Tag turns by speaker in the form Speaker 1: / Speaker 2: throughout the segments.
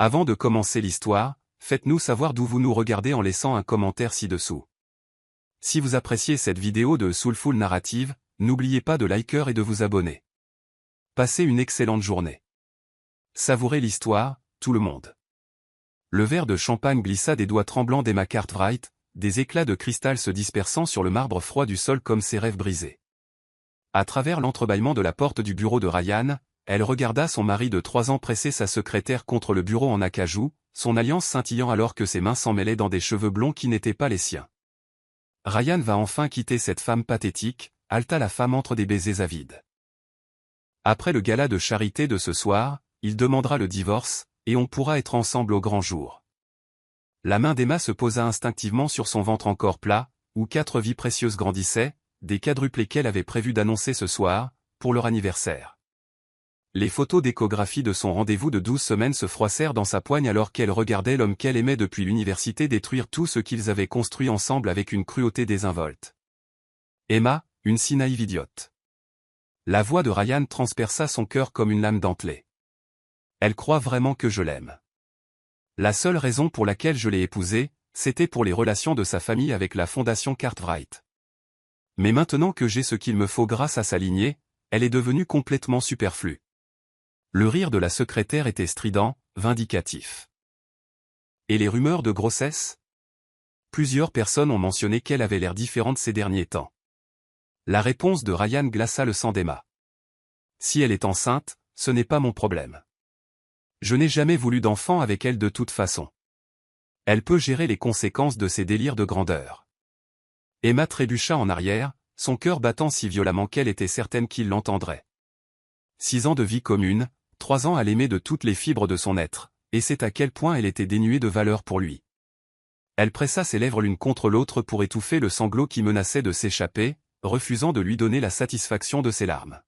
Speaker 1: Avant de commencer l'histoire, faites-nous savoir d'où vous nous regardez en laissant un commentaire ci-dessous. Si vous appréciez cette vidéo de Soulful Narrative, n'oubliez pas de liker et de vous abonner. Passez une excellente journée. Savourez l'histoire, tout le monde. Le verre de champagne glissa des doigts tremblants d'Emma Cartwright, des éclats de cristal se dispersant sur le marbre froid du sol comme ses rêves brisés. À travers l'entrebâillement de la porte du bureau de Ryan, elle regarda son mari de 3 ans presser sa secrétaire contre le bureau en acajou, son alliance scintillant alors que ses mains s'emmêlaient dans des cheveux blonds qui n'étaient pas les siens. Ryan va enfin quitter cette femme pathétique, haleta la femme entre des baisers avides. Après le gala de charité de ce soir, il demandera le divorce, et on pourra être ensemble au grand jour. La main d'Emma se posa instinctivement sur son ventre encore plat, où 4 vies précieuses grandissaient, des quadruplés qu'elle avait prévu d'annoncer ce soir, pour leur anniversaire. Les photos d'échographie de son rendez-vous de 12 semaines se froissèrent dans sa poigne alors qu'elle regardait l'homme qu'elle aimait depuis l'université détruire tout ce qu'ils avaient construit ensemble avec une cruauté désinvolte. Emma, une si naïve idiote. La voix de Ryan transperça son cœur comme une lame dentelée. Elle croit vraiment que je l'aime. La seule raison pour laquelle je l'ai épousée, c'était pour les relations de sa famille avec la fondation Cartwright. Mais maintenant que j'ai ce qu'il me faut grâce à sa lignée, elle est devenue complètement superflue. Le rire de la secrétaire était strident, vindicatif. Et les rumeurs de grossesse? Plusieurs personnes ont mentionné qu'elle avait l'air différente ces derniers temps. La réponse de Ryan glaça le sang d'Emma. Si elle est enceinte, ce n'est pas mon problème. Je n'ai jamais voulu d'enfant avec elle de toute façon. Elle peut gérer les conséquences de ses délires de grandeur. Emma trébucha en arrière, son cœur battant si violemment qu'elle était certaine qu'il l'entendrait. 6 ans de vie commune, 3 ans à l'aimer de toutes les fibres de son être, et c'est à quel point elle était dénuée de valeur pour lui. Elle pressa ses lèvres l'une contre l'autre pour étouffer le sanglot qui menaçait de s'échapper, refusant de lui donner la satisfaction de ses larmes.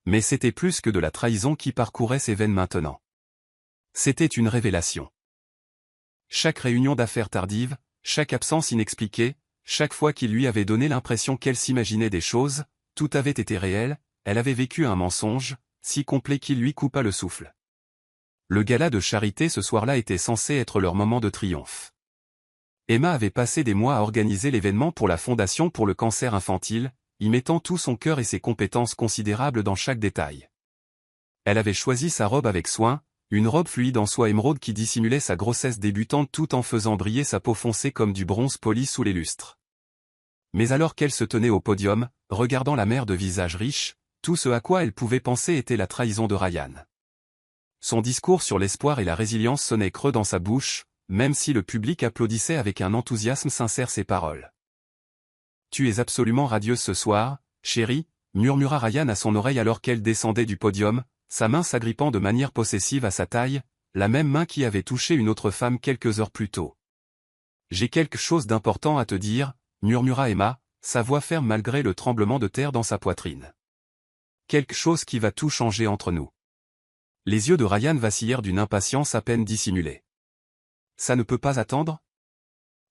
Speaker 1: Mais c'était plus que de la trahison qui parcourait ses veines maintenant. C'était une révélation. Chaque réunion d'affaires tardive, chaque absence inexpliquée, chaque fois qu'il lui avait donné l'impression qu'elle s'imaginait des choses, tout avait été réel, elle avait vécu un mensonge, si complet qu'il lui coupa le souffle. Le gala de charité ce soir-là était censé être leur moment de triomphe. Emma avait passé des mois à organiser l'événement pour la Fondation pour le cancer infantile, y mettant tout son cœur et ses compétences considérables dans chaque détail. Elle avait choisi sa robe avec soin, une robe fluide en soie émeraude qui dissimulait sa grossesse débutante tout en faisant briller sa peau foncée comme du bronze poli sous les lustres. Mais alors qu'elle se tenait au podium, regardant la mère de visage riche, tout ce à quoi elle pouvait penser était la trahison de Ryan. Son discours sur l'espoir et la résilience sonnait creux dans sa bouche, même si le public applaudissait avec un enthousiasme sincère ses paroles. « Tu es absolument radieuse ce soir, chérie », murmura Ryan à son oreille alors qu'elle descendait du podium, sa main s'agrippant de manière possessive à sa taille, la même main qui avait touché une autre femme quelques heures plus tôt. « J'ai quelque chose d'important à te dire », murmura Emma, sa voix ferme malgré le tremblement de terre dans sa poitrine. « Quelque chose qui va tout changer entre nous. » Les yeux de Ryan vacillèrent d'une impatience à peine dissimulée. « Ça ne peut pas attendre ?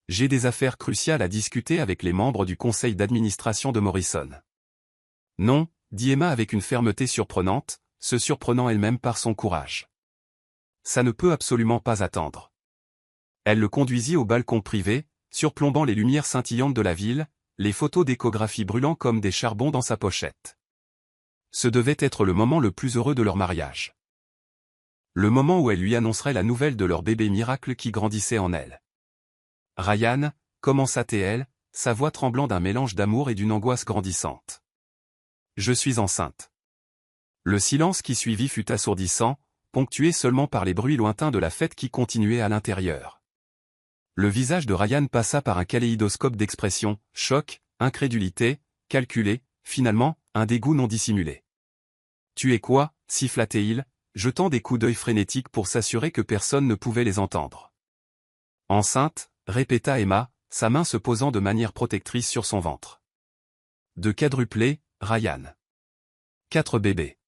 Speaker 1: J'ai des affaires cruciales à discuter avec les membres du conseil d'administration de Morrison. » « Non, » dit Emma avec une fermeté surprenante, se surprenant elle-même par son courage. « Ça ne peut absolument pas attendre. » Elle le conduisit au balcon privé, surplombant les lumières scintillantes de la ville, les photos d'échographie brûlant comme des charbons dans sa pochette. Ce devait être le moment le plus heureux de leur mariage. Le moment où elle lui annoncerait la nouvelle de leur bébé miracle qui grandissait en elle. « Ryan », commença-t-elle, sa voix tremblant d'un mélange d'amour et d'une angoisse grandissante. « Je suis enceinte. » Le silence qui suivit fut assourdissant, ponctué seulement par les bruits lointains de la fête qui continuait à l'intérieur. Le visage de Ryan passa par un kaléidoscope d'expressions, choc, incrédulité, calculé, finalement, un dégoût non dissimulé. « Tu es quoi » siffla-t-il, jetant des coups d'œil frénétiques pour s'assurer que personne ne pouvait les entendre. « Enceinte » répéta Emma, sa main se posant de manière protectrice sur son ventre. « De quadruplés, Ryan. 4 bébés.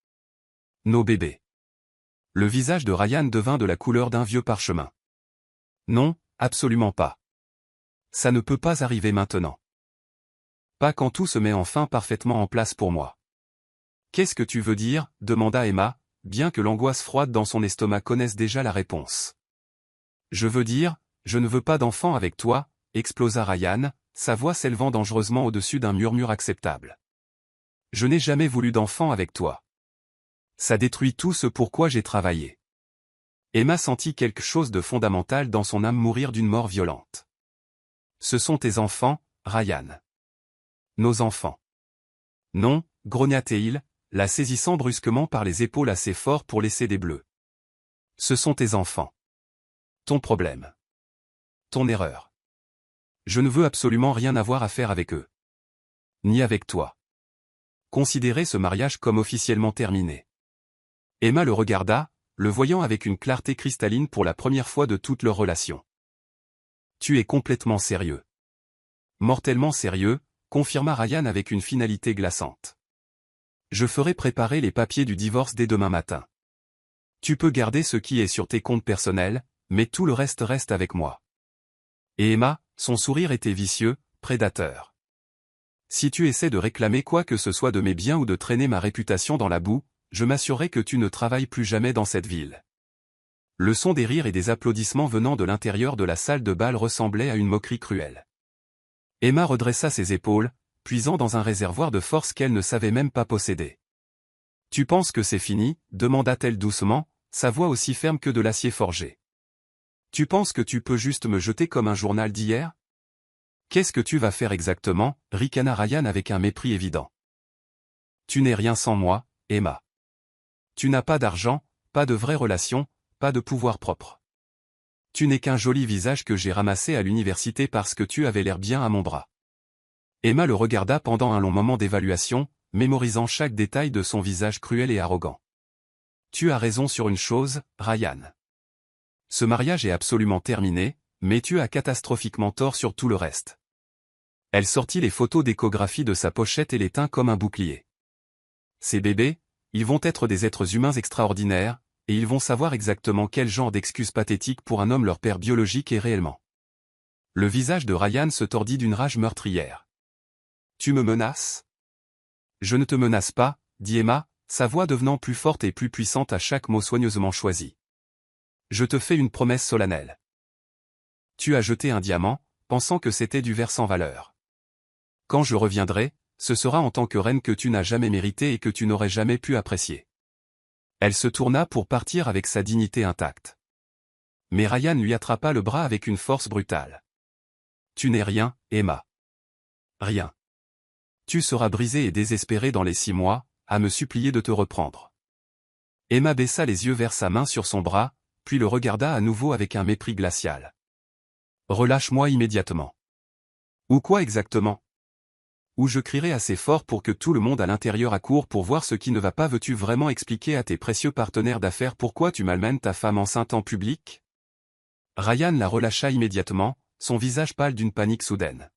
Speaker 1: Nos bébés. » Le visage de Ryan devint de la couleur d'un vieux parchemin. « Non, absolument pas. Ça ne peut pas arriver maintenant. Pas quand tout se met enfin parfaitement en place pour moi. »« Qu'est-ce que tu veux dire » demanda Emma, bien que l'angoisse froide dans son estomac connaisse déjà la réponse. Je veux dire, je ne veux pas d'enfant avec toi, explosa Ryan, sa voix s'élevant dangereusement au-dessus d'un murmure acceptable. Je n'ai jamais voulu d'enfant avec toi. Ça détruit tout ce pourquoi j'ai travaillé. Emma sentit quelque chose de fondamental dans son âme mourir d'une mort violente. Ce sont tes enfants, Ryan. Nos enfants. Non, grogna-t-il, la saisissant brusquement par les épaules assez fort pour laisser des bleus. Ce sont tes enfants. Ton problème. Ton erreur. Je ne veux absolument rien avoir à faire avec eux. Ni avec toi. Considérez ce mariage comme officiellement terminé. Emma le regarda, le voyant avec une clarté cristalline pour la première fois de toute leur relation. Tu es complètement sérieux. Mortellement sérieux, confirma Ryan avec une finalité glaçante. Je ferai préparer les papiers du divorce dès demain matin. Tu peux garder ce qui est sur tes comptes personnels, mais tout le reste reste avec moi. Et Emma, son sourire était vicieux, prédateur. Si tu essaies de réclamer quoi que ce soit de mes biens ou de traîner ma réputation dans la boue, je m'assurerai que tu ne travailles plus jamais dans cette ville. Le son des rires et des applaudissements venant de l'intérieur de la salle de bal ressemblait à une moquerie cruelle. Emma redressa ses épaules, puisant dans un réservoir de force qu'elle ne savait même pas posséder. « Tu penses que c'est fini ?» demanda-t-elle doucement, sa voix aussi ferme que de l'acier forgé. « Tu penses que tu peux juste me jeter comme un journal d'hier ? Qu'est-ce que tu vas faire exactement ?» ricana Ryan avec un mépris évident. « Tu n'es rien sans moi, Emma. Tu n'as pas d'argent, pas de vraies relations, pas de pouvoir propre. Tu n'es qu'un joli visage que j'ai ramassé à l'université parce que tu avais l'air bien à mon bras. » Emma le regarda pendant un long moment d'évaluation, mémorisant chaque détail de son visage cruel et arrogant. « Tu as raison sur une chose, Ryan. Ce mariage est absolument terminé, mais tu as catastrophiquement tort sur tout le reste. » Elle sortit les photos d'échographie de sa pochette et les tint comme un bouclier. « Ces bébés, ils vont être des êtres humains extraordinaires, et ils vont savoir exactement quel genre d'excuse pathétique pour un homme leur père biologique est réellement. » Le visage de Ryan se tordit d'une rage meurtrière. « Tu me menaces ? » ?»« Je ne te menace pas, » dit Emma, sa voix devenant plus forte et plus puissante à chaque mot soigneusement choisi. « Je te fais une promesse solennelle. Tu as jeté un diamant, pensant que c'était du verre sans valeur. Quand je reviendrai, ce sera en tant que reine que tu n'as jamais mérité et que tu n'aurais jamais pu apprécier. » Elle se tourna pour partir avec sa dignité intacte. Mais Ryan lui attrapa le bras avec une force brutale. « Tu n'es rien, Emma. Rien. Tu seras brisée et désespérée dans les 6 mois, à me supplier de te reprendre. » Emma baissa les yeux vers sa main sur son bras, puis le regarda à nouveau avec un mépris glacial. « Relâche-moi immédiatement. »« Ou quoi exactement ? » ?»« Ou je crierai assez fort pour que tout le monde à l'intérieur accourt pour voir ce qui ne va pas. Veux-tu vraiment expliquer à tes précieux partenaires d'affaires pourquoi tu malmènes ta femme enceinte en public ?» Ryan la relâcha immédiatement, son visage pâle d'une panique soudaine.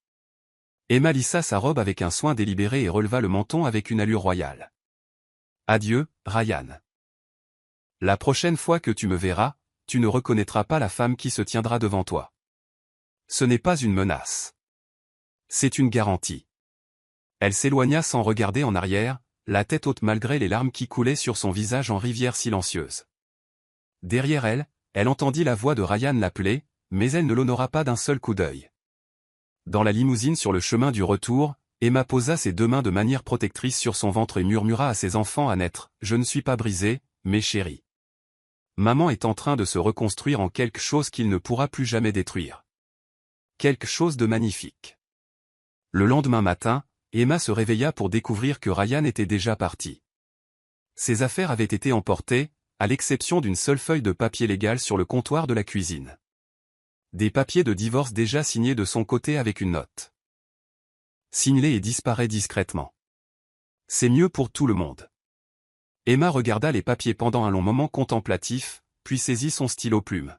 Speaker 1: Emma lissa sa robe avec un soin délibéré et releva le menton avec une allure royale. « Adieu, Ryan. La prochaine fois que tu me verras, tu ne reconnaîtras pas la femme qui se tiendra devant toi. Ce n'est pas une menace. C'est une garantie. » Elle s'éloigna sans regarder en arrière, la tête haute malgré les larmes qui coulaient sur son visage en rivière silencieuse. Derrière elle, elle entendit la voix de Ryan l'appeler, mais elle ne l'honora pas d'un seul coup d'œil. Dans la limousine sur le chemin du retour, Emma posa ses 2 mains de manière protectrice sur son ventre et murmura à ses enfants à naître, « Je ne suis pas brisée, mes chéris. Maman est en train de se reconstruire en quelque chose qu'il ne pourra plus jamais détruire. Quelque chose de magnifique. » Le lendemain matin, Emma se réveilla pour découvrir que Ryan était déjà parti. Ses affaires avaient été emportées, à l'exception d'une seule feuille de papier légal sur le comptoir de la cuisine. Des papiers de divorce déjà signés de son côté avec une note. Signe-les et disparaît discrètement. C'est mieux pour tout le monde. Emma regarda les papiers pendant un long moment contemplatif, puis saisit son stylo plume.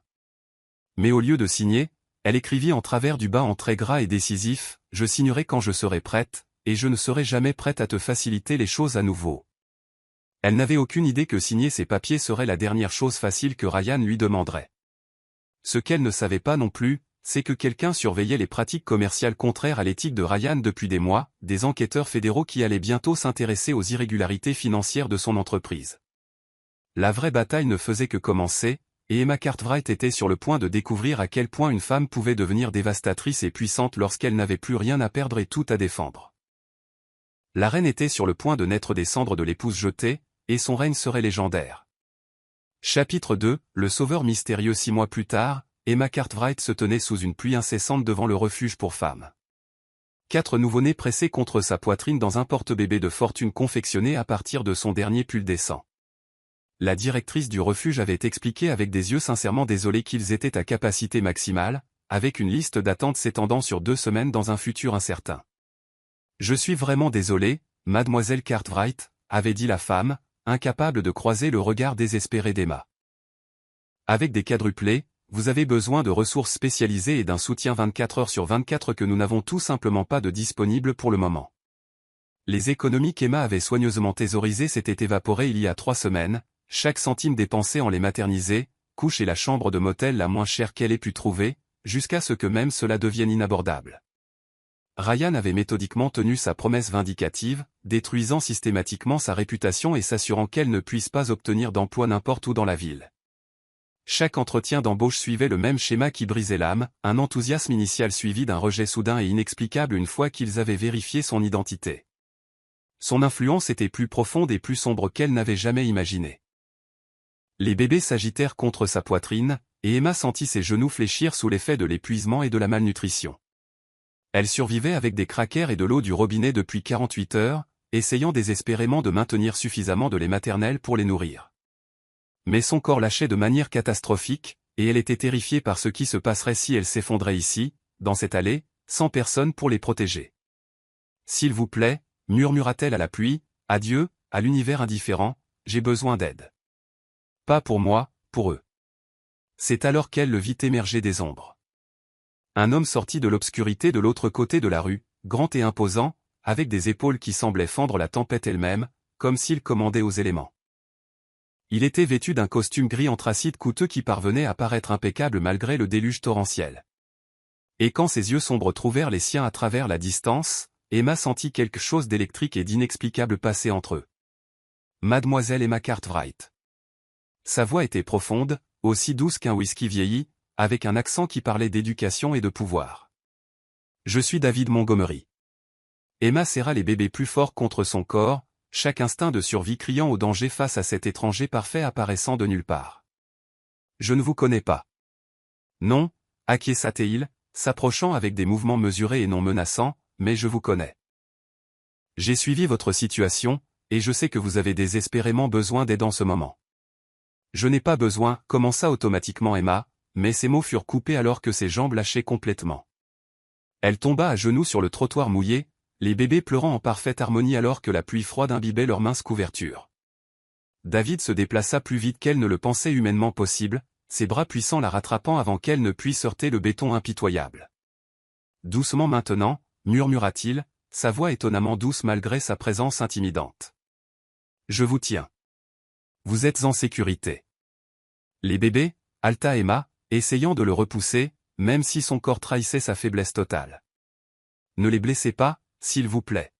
Speaker 1: Mais au lieu de signer, elle écrivit en travers du bas en traits gras et décisifs, « Je signerai quand je serai prête, et je ne serai jamais prête à te faciliter les choses à nouveau. » Elle n'avait aucune idée que signer ces papiers serait la dernière chose facile que Ryan lui demanderait. Ce qu'elle ne savait pas non plus, c'est que quelqu'un surveillait les pratiques commerciales contraires à l'éthique de Ryan depuis des mois, des enquêteurs fédéraux qui allaient bientôt s'intéresser aux irrégularités financières de son entreprise. La vraie bataille ne faisait que commencer, et Emma Cartwright était sur le point de découvrir à quel point une femme pouvait devenir dévastatrice et puissante lorsqu'elle n'avait plus rien à perdre et tout à défendre. La reine était sur le point de naître des cendres de l'épouse jetée, et son règne serait légendaire. Chapitre 2, le sauveur mystérieux. 6 mois plus tard, Emma Cartwright se tenait sous une pluie incessante devant le refuge pour femmes. 4 nouveau-nés pressés contre sa poitrine dans un porte-bébé de fortune confectionné à partir de son dernier pull décent. La directrice du refuge avait expliqué avec des yeux sincèrement désolés qu'ils étaient à capacité maximale, avec une liste d'attente s'étendant sur 2 semaines dans un futur incertain. « Je suis vraiment désolée, mademoiselle Cartwright », avait dit la femme, incapable de croiser le regard désespéré d'Emma. « Avec des quadruplés, vous avez besoin de ressources spécialisées et d'un soutien 24 heures sur 24 que nous n'avons tout simplement pas de disponible pour le moment. » Les économies qu'Emma avait soigneusement thésaurisées s'étaient évaporées il y a 3 semaines, chaque centime dépensé en les materniser, couche et la chambre de motel la moins chère qu'elle ait pu trouver, jusqu'à ce que même cela devienne inabordable. Ryan avait méthodiquement tenu sa promesse vindicative, détruisant systématiquement sa réputation et s'assurant qu'elle ne puisse pas obtenir d'emploi n'importe où dans la ville. Chaque entretien d'embauche suivait le même schéma qui brisait l'âme, un enthousiasme initial suivi d'un rejet soudain et inexplicable une fois qu'ils avaient vérifié son identité. Son influence était plus profonde et plus sombre qu'elle n'avait jamais imaginé. Les bébés s'agitèrent contre sa poitrine, et Emma sentit ses genoux fléchir sous l'effet de l'épuisement et de la malnutrition. Elle survivait avec des crackers et de l'eau du robinet depuis 48 heures, essayant désespérément de maintenir suffisamment de lait maternel pour les nourrir. Mais son corps lâchait de manière catastrophique, et elle était terrifiée par ce qui se passerait si elle s'effondrait ici, dans cette allée, sans personne pour les protéger. « S'il vous plaît », murmura-t-elle à la pluie, « adieu, à l'univers indifférent, j'ai besoin d'aide. » Pas pour moi, pour eux. C'est alors qu'elle le vit émerger des ombres. Un homme sortit de l'obscurité de l'autre côté de la rue, grand et imposant, avec des épaules qui semblaient fendre la tempête elle-même, comme s'il commandait aux éléments. Il était vêtu d'un costume gris anthracite coûteux qui parvenait à paraître impeccable malgré le déluge torrentiel. Et quand ses yeux sombres trouvèrent les siens à travers la distance, Emma sentit quelque chose d'électrique et d'inexplicable passer entre eux. Mademoiselle Emma Cartwright. Sa voix était profonde, aussi douce qu'un whisky vieilli, avec un accent qui parlait d'éducation et de pouvoir. Je suis David Montgomery. Emma serra les bébés plus fort contre son corps, chaque instinct de survie criant au danger face à cet étranger parfait apparaissant de nulle part. Je ne vous connais pas. Non, acquiesça-t-il, s'approchant avec des mouvements mesurés et non menaçants, mais je vous connais. J'ai suivi votre situation, et je sais que vous avez désespérément besoin d'aide en ce moment. Je n'ai pas besoin, commença automatiquement Emma, mais ses mots furent coupés alors que ses jambes lâchaient complètement. Elle tomba à genoux sur le trottoir mouillé, les bébés pleurant en parfaite harmonie alors que la pluie froide imbibait leurs minces couvertures. David se déplaça plus vite qu'elle ne le pensait humainement possible, ses bras puissants la rattrapant avant qu'elle ne puisse heurter le béton impitoyable. Doucement maintenant, murmura-t-il, sa voix étonnamment douce malgré sa présence intimidante. Je vous tiens. Vous êtes en sécurité. Les bébés, halta Emma, essayant de le repousser, même si son corps trahissait sa faiblesse totale. Ne les blessez pas, s'il vous plaît.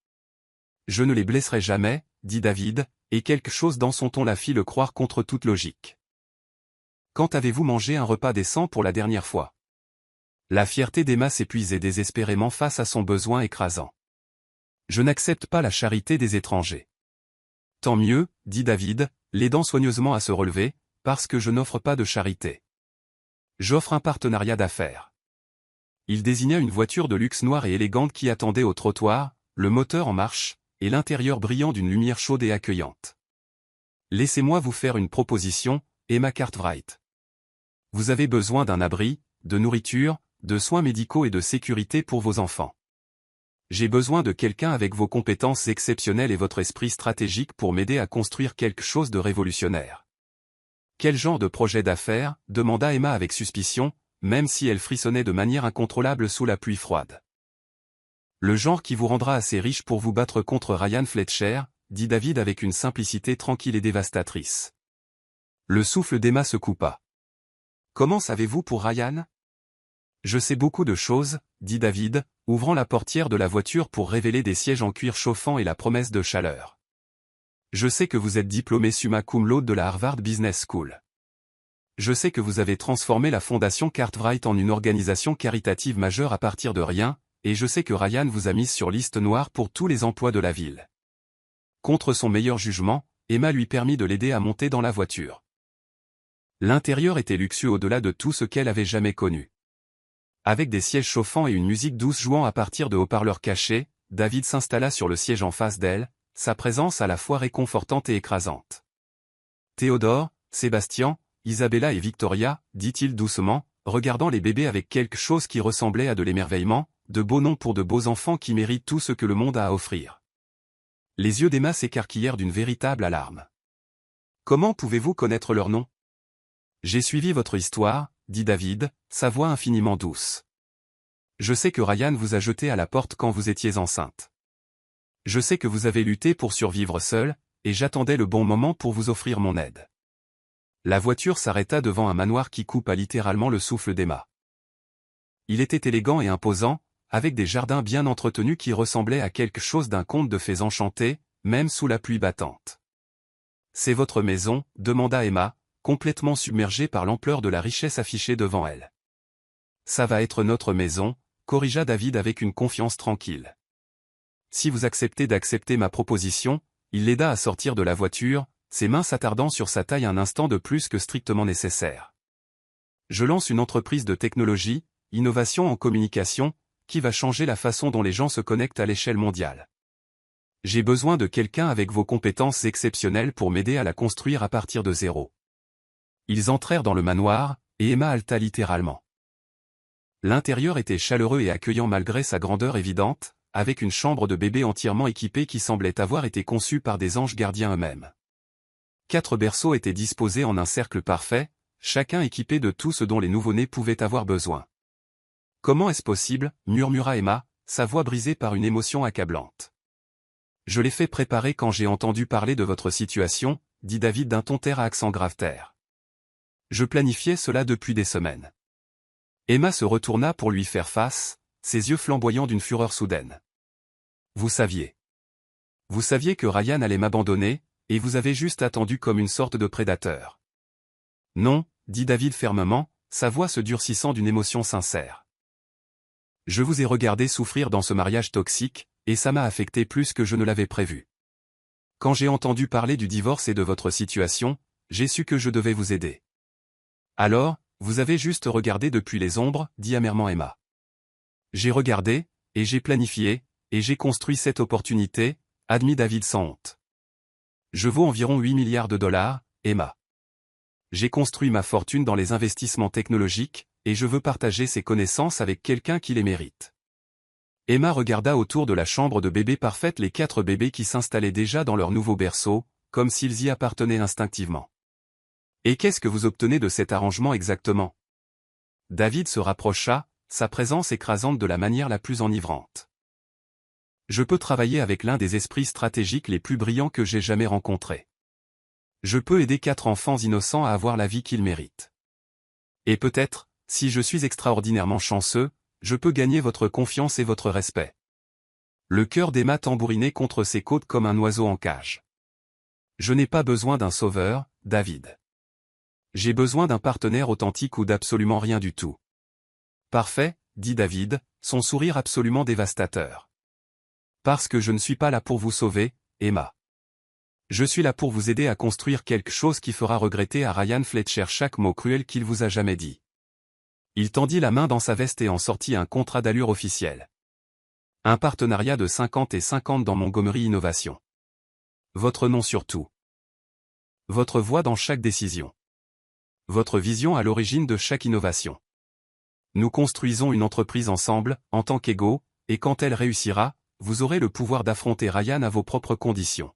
Speaker 1: Je ne les blesserai jamais, dit David, et quelque chose dans son ton la fit le croire contre toute logique. Quand avez-vous mangé un repas décent pour la dernière fois? La fierté d'Emma s'épuisait désespérément face à son besoin écrasant. Je n'accepte pas la charité des étrangers. Tant mieux, dit David, l'aidant soigneusement à se relever, parce que je n'offre pas de charité. J'offre un partenariat d'affaires. Il désigna une voiture de luxe noire et élégante qui attendait au trottoir, le moteur en marche, et l'intérieur brillant d'une lumière chaude et accueillante. Laissez-moi vous faire une proposition, Emma Cartwright. Vous avez besoin d'un abri, de nourriture, de soins médicaux et de sécurité pour vos enfants. J'ai besoin de quelqu'un avec vos compétences exceptionnelles et votre esprit stratégique pour m'aider à construire quelque chose de révolutionnaire. Quel genre de projet d'affaires? Demanda Emma avec suspicion, même si elle frissonnait de manière incontrôlable sous la pluie froide. Le genre qui vous rendra assez riche pour vous battre contre Ryan Fletcher, dit David avec une simplicité tranquille et dévastatrice. Le souffle d'Emma se coupa. Comment savez-vous pour Ryan? Je sais beaucoup de choses, dit David, ouvrant la portière de la voiture pour révéler des sièges en cuir chauffant et la promesse de chaleur. Je sais que vous êtes diplômé summa cum laude de la Harvard Business School. Je sais que vous avez transformé la fondation Cartwright en une organisation caritative majeure à partir de rien, et je sais que Ryan vous a mise sur liste noire pour tous les emplois de la ville. Contre son meilleur jugement, Emma lui permit de l'aider à monter dans la voiture. L'intérieur était luxueux au-delà de tout ce qu'elle avait jamais connu. Avec des sièges chauffants et une musique douce jouant à partir de haut-parleurs cachés, David s'installa sur le siège en face d'elle, sa présence à la fois réconfortante et écrasante. « Théodore, Sébastien, Isabella et Victoria, dit-il doucement, regardant les bébés avec quelque chose qui ressemblait à de l'émerveillement, de beaux noms pour de beaux enfants qui méritent tout ce que le monde a à offrir. » Les yeux d'Emma s'écarquillèrent d'une véritable alarme. « Comment pouvez-vous connaître leur nom ? » « J'ai suivi votre histoire, » dit David, sa voix infiniment douce. « Je sais que Ryan vous a jeté à la porte quand vous étiez enceinte. Je sais que vous avez lutté pour survivre seul, et j'attendais le bon moment pour vous offrir mon aide. » La voiture s'arrêta devant un manoir qui coupa littéralement le souffle d'Emma. Il était élégant et imposant, avec des jardins bien entretenus qui ressemblaient à quelque chose d'un conte de fées enchanté, même sous la pluie battante. « C'est votre maison ?» demanda Emma, complètement submergée par l'ampleur de la richesse affichée devant elle. « Ça va être notre maison », corrigea David avec une confiance tranquille. « Si vous acceptez d'accepter ma proposition », il l'aida à sortir de la voiture, ses mains s'attardant sur sa taille un instant de plus que strictement nécessaire. « Je lance une entreprise de technologie, innovation en communication, qui va changer la façon dont les gens se connectent à l'échelle mondiale. J'ai besoin de quelqu'un avec vos compétences exceptionnelles pour m'aider à la construire à partir de zéro. » Ils entrèrent dans le manoir, et Emma halta littéralement. L'intérieur était chaleureux et accueillant malgré sa grandeur évidente, avec une chambre de bébé entièrement équipée qui semblait avoir été conçue par des anges gardiens eux-mêmes. 4 berceaux étaient disposés en un cercle parfait, chacun équipé de tout ce dont les nouveau-nés pouvaient avoir besoin. « Comment est-ce possible ?» murmura Emma, sa voix brisée par une émotion accablante. « Je l'ai fait préparer quand j'ai entendu parler de votre situation, » dit David d'un ton terre à accent grave terre. Je planifiais cela depuis des semaines. Emma se retourna pour lui faire face, ses yeux flamboyants d'une fureur soudaine. Vous saviez. Vous saviez que Ryan allait m'abandonner, et vous avez juste attendu comme une sorte de prédateur. Non, dit David fermement, sa voix se durcissant d'une émotion sincère. Je vous ai regardé souffrir dans ce mariage toxique, et ça m'a affecté plus que je ne l'avais prévu. Quand j'ai entendu parler du divorce et de votre situation, j'ai su que je devais vous aider. Alors, vous avez juste regardé depuis les ombres, dit amèrement Emma. J'ai regardé, et j'ai planifié, et j'ai construit cette opportunité, admit David sans honte. Je vaux environ 8 milliards de dollars, Emma. J'ai construit ma fortune dans les investissements technologiques, et je veux partager ces connaissances avec quelqu'un qui les mérite. Emma regarda autour de la chambre de bébé parfaite les 4 bébés qui s'installaient déjà dans leur nouveau berceau, comme s'ils y appartenaient instinctivement. Et qu'est-ce que vous obtenez de cet arrangement exactement? David se rapprocha, sa présence écrasante de la manière la plus enivrante. Je peux travailler avec l'un des esprits stratégiques les plus brillants que j'ai jamais rencontrés. Je peux aider 4 enfants innocents à avoir la vie qu'ils méritent. Et peut-être, si je suis extraordinairement chanceux, je peux gagner votre confiance et votre respect. Le cœur d'Emma tambourinait contre ses côtes comme un oiseau en cage. Je n'ai pas besoin d'un sauveur, David. J'ai besoin d'un partenaire authentique ou d'absolument rien du tout. Parfait, dit David, son sourire absolument dévastateur. Parce que je ne suis pas là pour vous sauver, Emma. Je suis là pour vous aider à construire quelque chose qui fera regretter à Ryan Fletcher chaque mot cruel qu'il vous a jamais dit. Il tendit la main dans sa veste et en sortit un contrat d'allure officiel. Un partenariat de 50 et 50 dans Montgomery Innovation. Votre nom surtout. Votre voix dans chaque décision. Votre vision à l'origine de chaque innovation. Nous construisons une entreprise ensemble, en tant qu'égaux, et quand elle réussira, vous aurez le pouvoir d'affronter Ryan à vos propres conditions.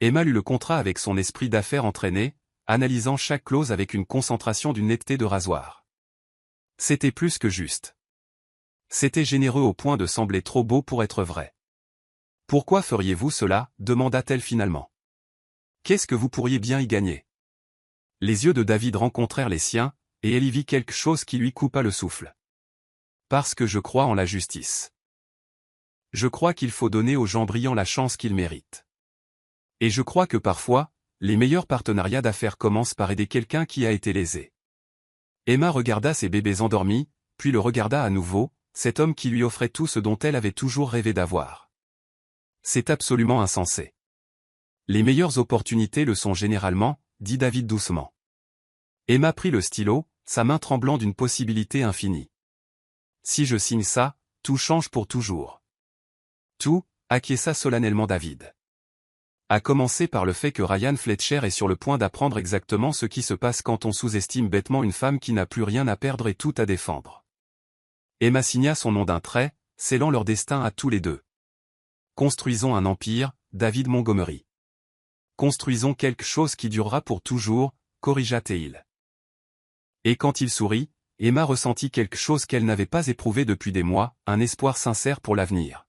Speaker 1: Emma lut le contrat avec son esprit d'affaires entraîné, analysant chaque clause avec une concentration d'une netteté de rasoir. C'était plus que juste. C'était généreux au point de sembler trop beau pour être vrai. Pourquoi feriez-vous cela? Demanda-t-elle finalement. Qu'est-ce que vous pourriez bien y gagner? Les yeux de David rencontrèrent les siens, et elle y vit quelque chose qui lui coupa le souffle. Parce que je crois en la justice. Je crois qu'il faut donner aux gens brillants la chance qu'ils méritent. Et je crois que parfois, les meilleurs partenariats d'affaires commencent par aider quelqu'un qui a été lésé. Emma regarda ses bébés endormis, puis le regarda à nouveau, cet homme qui lui offrait tout ce dont elle avait toujours rêvé d'avoir. C'est absolument insensé. Les meilleures opportunités le sont généralement, dit David doucement. Emma prit le stylo, sa main tremblant d'une possibilité infinie. Si je signe ça, tout change pour toujours. Tout, acquiesça solennellement David. À commencer par le fait que Ryan Fletcher est sur le point d'apprendre exactement ce qui se passe quand on sous-estime bêtement une femme qui n'a plus rien à perdre et tout à défendre. Emma signa son nom d'un trait, scellant leur destin à tous les deux. Construisons un empire, David Montgomery. Construisons quelque chose qui durera pour toujours, corrigea Teil. Et quand il sourit, Emma ressentit quelque chose qu'elle n'avait pas éprouvé depuis des mois, un espoir sincère pour l'avenir.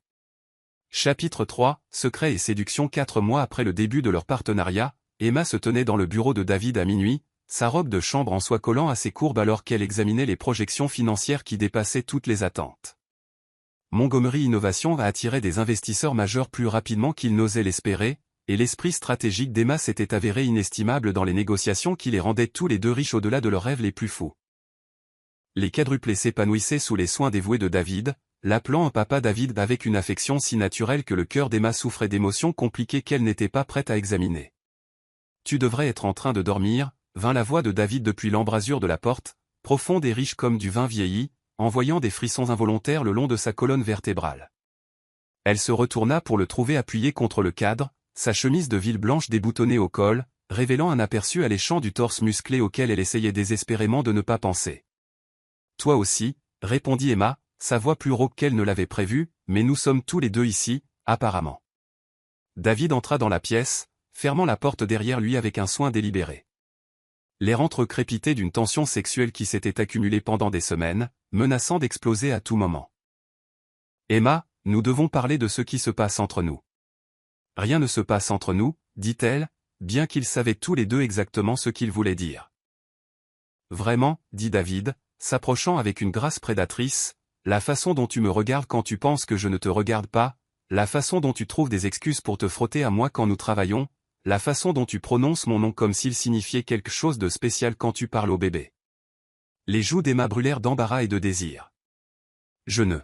Speaker 1: Chapitre 3, Secret et séduction. 4 mois après le début de leur partenariat, Emma se tenait dans le bureau de David à minuit, sa robe de chambre en soie collant à ses courbes alors qu'elle examinait les projections financières qui dépassaient toutes les attentes. Montgomery Innovation a attiré des investisseurs majeurs plus rapidement qu'ils n'osaient l'espérer, et l'esprit stratégique d'Emma s'était avéré inestimable dans les négociations qui les rendaient tous les deux riches au-delà de leurs rêves les plus fous. Les quadruplés s'épanouissaient sous les soins dévoués de David, l'appelant un papa David avec une affection si naturelle que le cœur d'Emma souffrait d'émotions compliquées qu'elle n'était pas prête à examiner. « Tu devrais être en train de dormir », vint la voix de David depuis l'embrasure de la porte, profonde et riche comme du vin vieilli, envoyant des frissons involontaires le long de sa colonne vertébrale. Elle se retourna pour le trouver appuyé contre le cadre, sa chemise de ville blanche déboutonnée au col, révélant un aperçu alléchant du torse musclé auquel elle essayait désespérément de ne pas penser. « Toi aussi », répondit Emma, sa voix plus rauque qu'elle ne l'avait prévu, mais nous sommes tous les deux ici, apparemment. David entra dans la pièce, fermant la porte derrière lui avec un soin délibéré. L'air entrecrépité d'une tension sexuelle qui s'était accumulée pendant des semaines, menaçant d'exploser à tout moment. « Emma, nous devons parler de ce qui se passe entre nous. » « Rien ne se passe entre nous, dit-elle, bien qu'ils savaient tous les deux exactement ce qu'ils voulaient dire. « Vraiment, dit David, s'approchant avec une grâce prédatrice, la façon dont tu me regardes quand tu penses que je ne te regarde pas, la façon dont tu trouves des excuses pour te frotter à moi quand nous travaillons, la façon dont tu prononces mon nom comme s'il signifiait quelque chose de spécial quand tu parles au bébé. » Les joues d'Emma brûlèrent d'embarras et de désir. « Je ne. »«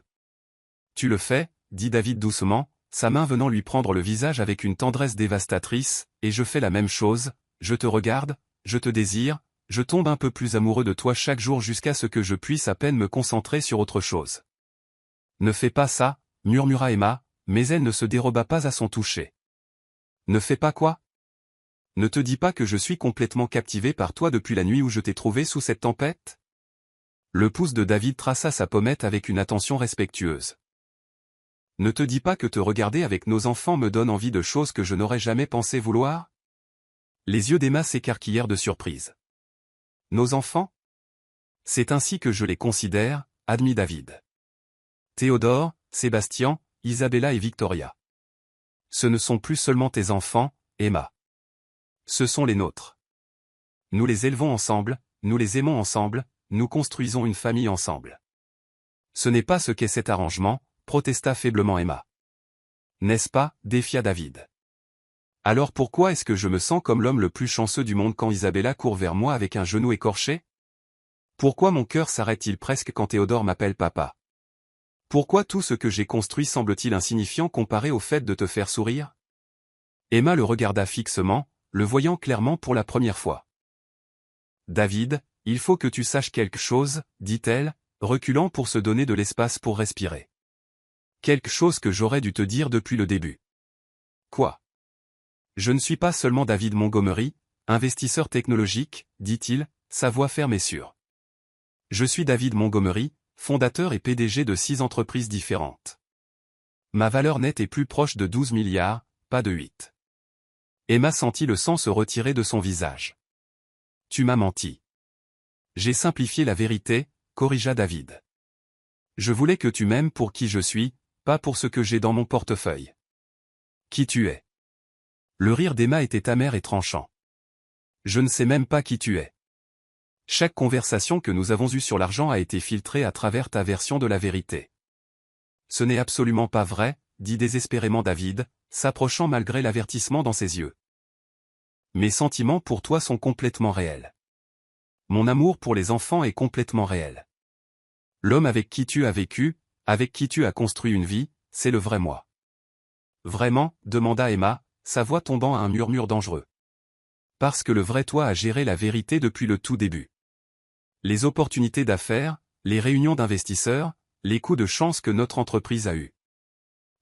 Speaker 1: Tu le fais, dit David doucement, sa main venant lui prendre le visage avec une tendresse dévastatrice, et je fais la même chose, je te regarde, je te désire, je tombe un peu plus amoureux de toi chaque jour jusqu'à ce que je puisse à peine me concentrer sur autre chose. »« Ne fais pas ça, murmura Emma, mais elle ne se déroba pas à son toucher. « Ne fais pas quoi ? Ne te dis pas que je suis complètement captivé par toi depuis la nuit où je t'ai trouvé sous cette tempête ?» Le pouce de David traça sa pommette avec une attention respectueuse. « Ne te dis pas que te regarder avec nos enfants me donne envie de choses que je n'aurais jamais pensé vouloir ?» Les yeux d'Emma s'écarquillèrent de surprise. « Nos enfants ? C'est ainsi que je les considère, admit David. Théodore, Sébastien, Isabella et Victoria. Ce ne sont plus seulement tes enfants, Emma. Ce sont les nôtres. Nous les élevons ensemble, nous les aimons ensemble, nous construisons une famille ensemble. Ce n'est pas ce qu'est cet arrangement, protesta faiblement Emma. N'est-ce pas, défia David. Alors pourquoi est-ce que je me sens comme l'homme le plus chanceux du monde quand Isabella court vers moi avec un genou écorché? Pourquoi mon cœur s'arrête-t-il presque quand Théodore m'appelle papa? Pourquoi tout ce que j'ai construit semble-t-il insignifiant comparé au fait de te faire sourire? Emma le regarda fixement, le voyant clairement pour la première fois. David, il faut que tu saches quelque chose, dit-elle, reculant pour se donner de l'espace pour respirer. Quelque chose que j'aurais dû te dire depuis le début. Quoi? Je ne suis pas seulement David Montgomery, investisseur technologique, dit-il, sa voix ferme et sûre. Je suis David Montgomery, fondateur et PDG de 6 entreprises différentes. Ma valeur nette est plus proche de 12 milliards, pas de 8. Emma sentit le sang se retirer de son visage. Tu m'as menti. J'ai simplifié la vérité, corrigea David. Je voulais que tu m'aimes pour qui je suis, pas pour ce que j'ai dans mon portefeuille. Qui tu es? Le rire d'Emma était amer et tranchant. Je ne sais même pas qui tu es. Chaque conversation que nous avons eue sur l'argent a été filtrée à travers ta version de la vérité. Ce n'est absolument pas vrai, dit désespérément David, s'approchant malgré l'avertissement dans ses yeux. Mes sentiments pour toi sont complètement réels. Mon amour pour les enfants est complètement réel. L'homme avec qui tu as vécu, avec qui tu as construit une vie, c'est le vrai moi. Vraiment, demanda Emma, sa voix tombant à un murmure dangereux. Parce que le vrai toi a géré la vérité depuis le tout début. Les opportunités d'affaires, les réunions d'investisseurs, les coups de chance que notre entreprise a eus.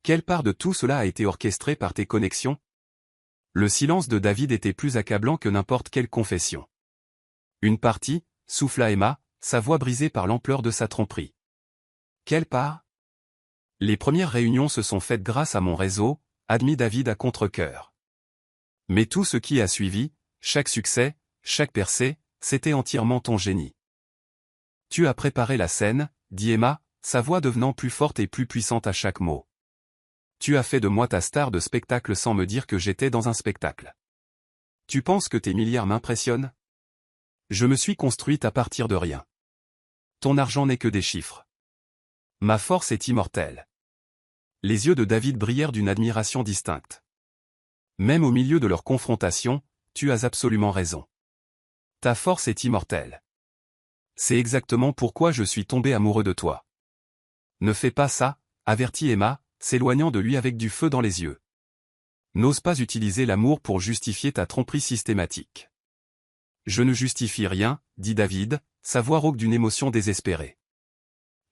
Speaker 1: Quelle part de tout cela a été orchestrée par tes connexions? Le silence de David était plus accablant que n'importe quelle confession. Une partie, souffla Emma, sa voix brisée par l'ampleur de sa tromperie. Quelle part? Les premières réunions se sont faites grâce à mon réseau, admit David à contre-cœur. Mais tout ce qui a suivi, chaque succès, chaque percée, c'était entièrement ton génie. Tu as préparé la scène, dit Emma, sa voix devenant plus forte et plus puissante à chaque mot. Tu as fait de moi ta star de spectacle sans me dire que j'étais dans un spectacle. Tu penses que tes milliards m'impressionnent? Je me suis construite à partir de rien. Ton argent n'est que des chiffres. Ma force est immortelle. Les yeux de David brillèrent d'une admiration distincte. Même au milieu de leur confrontation, tu as absolument raison. Ta force est immortelle. C'est exactement pourquoi je suis tombé amoureux de toi. Ne fais pas ça, avertit Emma, s'éloignant de lui avec du feu dans les yeux. N'ose pas utiliser l'amour pour justifier ta tromperie systématique. Je ne justifie rien, dit David, sa voix rauque d'une émotion désespérée.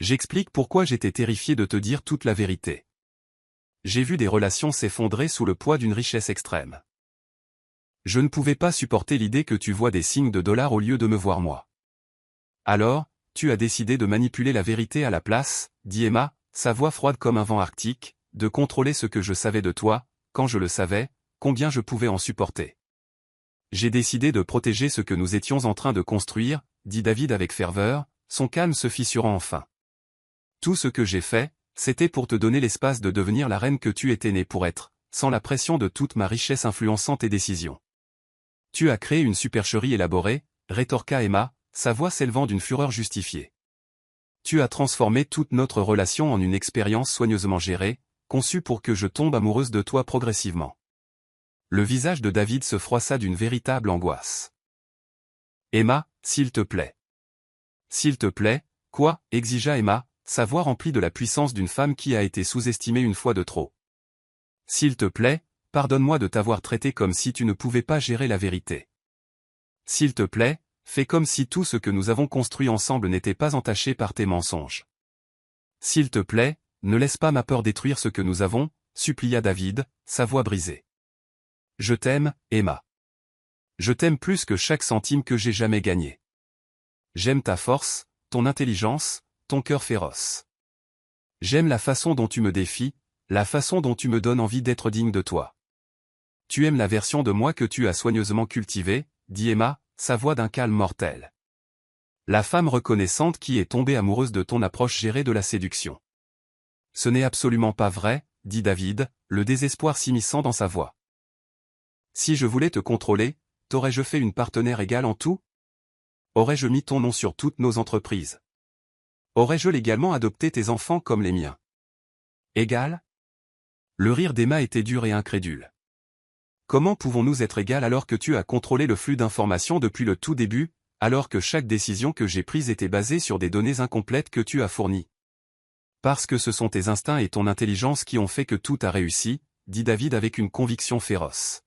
Speaker 1: J'explique pourquoi j'étais terrifié de te dire toute la vérité. J'ai vu des relations s'effondrer sous le poids d'une richesse extrême. Je ne pouvais pas supporter l'idée que tu vois des signes de dollars au lieu de me voir moi. Alors, tu as décidé de manipuler la vérité à la place, dit Emma, sa voix froide comme un vent arctique, de contrôler ce que je savais de toi, quand je le savais, combien je pouvais en supporter. J'ai décidé de protéger ce que nous étions en train de construire, dit David avec ferveur, son calme se fissurant enfin. Tout ce que j'ai fait, c'était pour te donner l'espace de devenir la reine que tu étais née pour être, sans la pression de toute ma richesse influençant tes décisions. Tu as créé une supercherie élaborée, rétorqua Emma, sa voix s'élevant d'une fureur justifiée. Tu as transformé toute notre relation en une expérience soigneusement gérée, conçue pour que je tombe amoureuse de toi progressivement. Le visage de David se froissa d'une véritable angoisse. Emma, s'il te plaît. S'il te plaît, quoi, exigea Emma, sa voix remplie de la puissance d'une femme qui a été sous-estimée une fois de trop. S'il te plaît, pardonne-moi de t'avoir traité comme si tu ne pouvais pas gérer la vérité. S'il te plaît, fais comme si tout ce que nous avons construit ensemble n'était pas entaché par tes mensonges. S'il te plaît, ne laisse pas ma peur détruire ce que nous avons, supplia David, sa voix brisée. Je t'aime, Emma. Je t'aime plus que chaque centime que j'ai jamais gagné. J'aime ta force, ton intelligence, ton cœur féroce. J'aime la façon dont tu me défies, la façon dont tu me donnes envie d'être digne de toi. Tu aimes la version de moi que tu as soigneusement cultivée, dit Emma, sa voix d'un calme mortel. La femme reconnaissante qui est tombée amoureuse de ton approche gérée de la séduction. Ce n'est absolument pas vrai, dit David, le désespoir s'immisçant dans sa voix. Si je voulais te contrôler, t'aurais-je fait une partenaire égale en tout? Aurais-je mis ton nom sur toutes nos entreprises? Aurais-je légalement adopté tes enfants comme les miens? Égal? Le rire d'Emma était dur et incrédule. Comment pouvons-nous être égales alors que tu as contrôlé le flux d'informations depuis le tout début, alors que chaque décision que j'ai prise était basée sur des données incomplètes que tu as fournies? Parce que ce sont tes instincts et ton intelligence qui ont fait que tout a réussi, dit David avec une conviction féroce.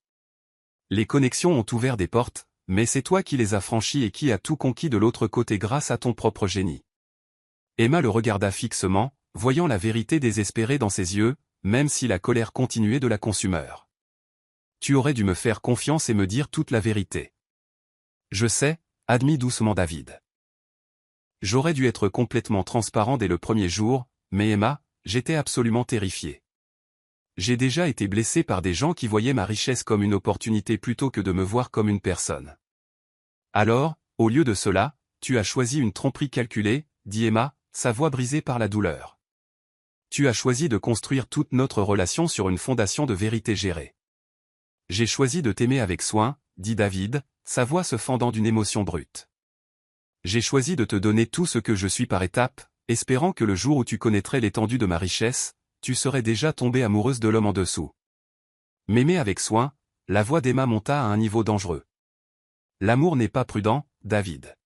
Speaker 1: Les connexions ont ouvert des portes, mais c'est toi qui les as franchies et qui as tout conquis de l'autre côté grâce à ton propre génie. Emma le regarda fixement, voyant la vérité désespérée dans ses yeux, même si la colère continuait de la consumer. Tu aurais dû me faire confiance et me dire toute la vérité. Je sais, admit doucement David. J'aurais dû être complètement transparent dès le premier jour, mais Emma, j'étais absolument terrifié. J'ai déjà été blessé par des gens qui voyaient ma richesse comme une opportunité plutôt que de me voir comme une personne. Alors, au lieu de cela, tu as choisi une tromperie calculée, dit Emma, sa voix brisée par la douleur. Tu as choisi de construire toute notre relation sur une fondation de vérité gérée. J'ai choisi de t'aimer avec soin, dit David, sa voix se fendant d'une émotion brute. J'ai choisi de te donner tout ce que je suis par étapes, espérant que le jour où tu connaîtrais l'étendue de ma richesse, tu serais déjà tombée amoureuse de l'homme en dessous. M'aimer avec soin, la voix d'Emma monta à un niveau dangereux. L'amour n'est pas prudent, David.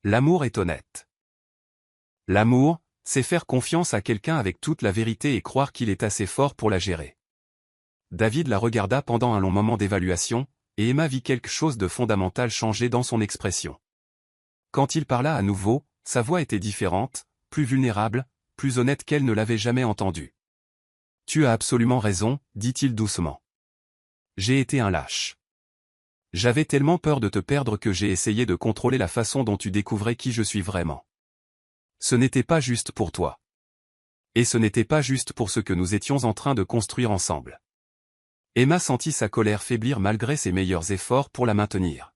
Speaker 1: L'amour est honnête. L'amour, c'est faire confiance à quelqu'un avec toute la vérité et croire qu'il est assez fort pour la gérer. David la regarda pendant un long moment d'évaluation, et Emma vit quelque chose de fondamental changer dans son expression. Quand il parla à nouveau, sa voix était différente, plus vulnérable, plus honnête qu'elle ne l'avait jamais entendue. « Tu as absolument raison, dit-il doucement. J'ai été un lâche. J'avais tellement peur de te perdre que j'ai essayé de contrôler la façon dont tu découvrais qui je suis vraiment. Ce n'était pas juste pour toi. Et ce n'était pas juste pour ce que nous étions en train de construire ensemble. » Emma sentit sa colère faiblir malgré ses meilleurs efforts pour la maintenir.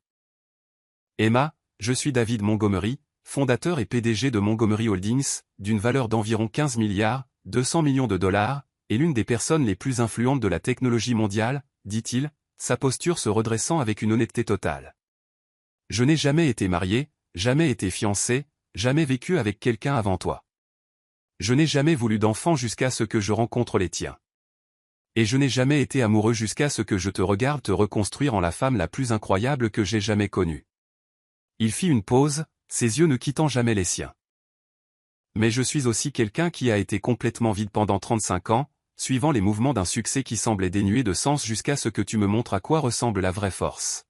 Speaker 1: « Emma, je suis David Montgomery, fondateur et PDG de Montgomery Holdings, d'une valeur d'environ 15 milliards, 200 millions de dollars, et l'une des personnes les plus influentes de la technologie mondiale, dit-il, sa posture se redressant avec une honnêteté totale. Je n'ai jamais été marié, jamais été fiancé, jamais vécu avec quelqu'un avant toi. Je n'ai jamais voulu d'enfant jusqu'à ce que je rencontre les tiens. Et je n'ai jamais été amoureux jusqu'à ce que je te regarde te reconstruire en la femme la plus incroyable que j'ai jamais connue. » Il fit une pause, ses yeux ne quittant jamais les siens. « Mais je suis aussi quelqu'un qui a été complètement vide pendant 35 ans, suivant les mouvements d'un succès qui semblait dénué de sens jusqu'à ce que tu me montres à quoi ressemble la vraie force. »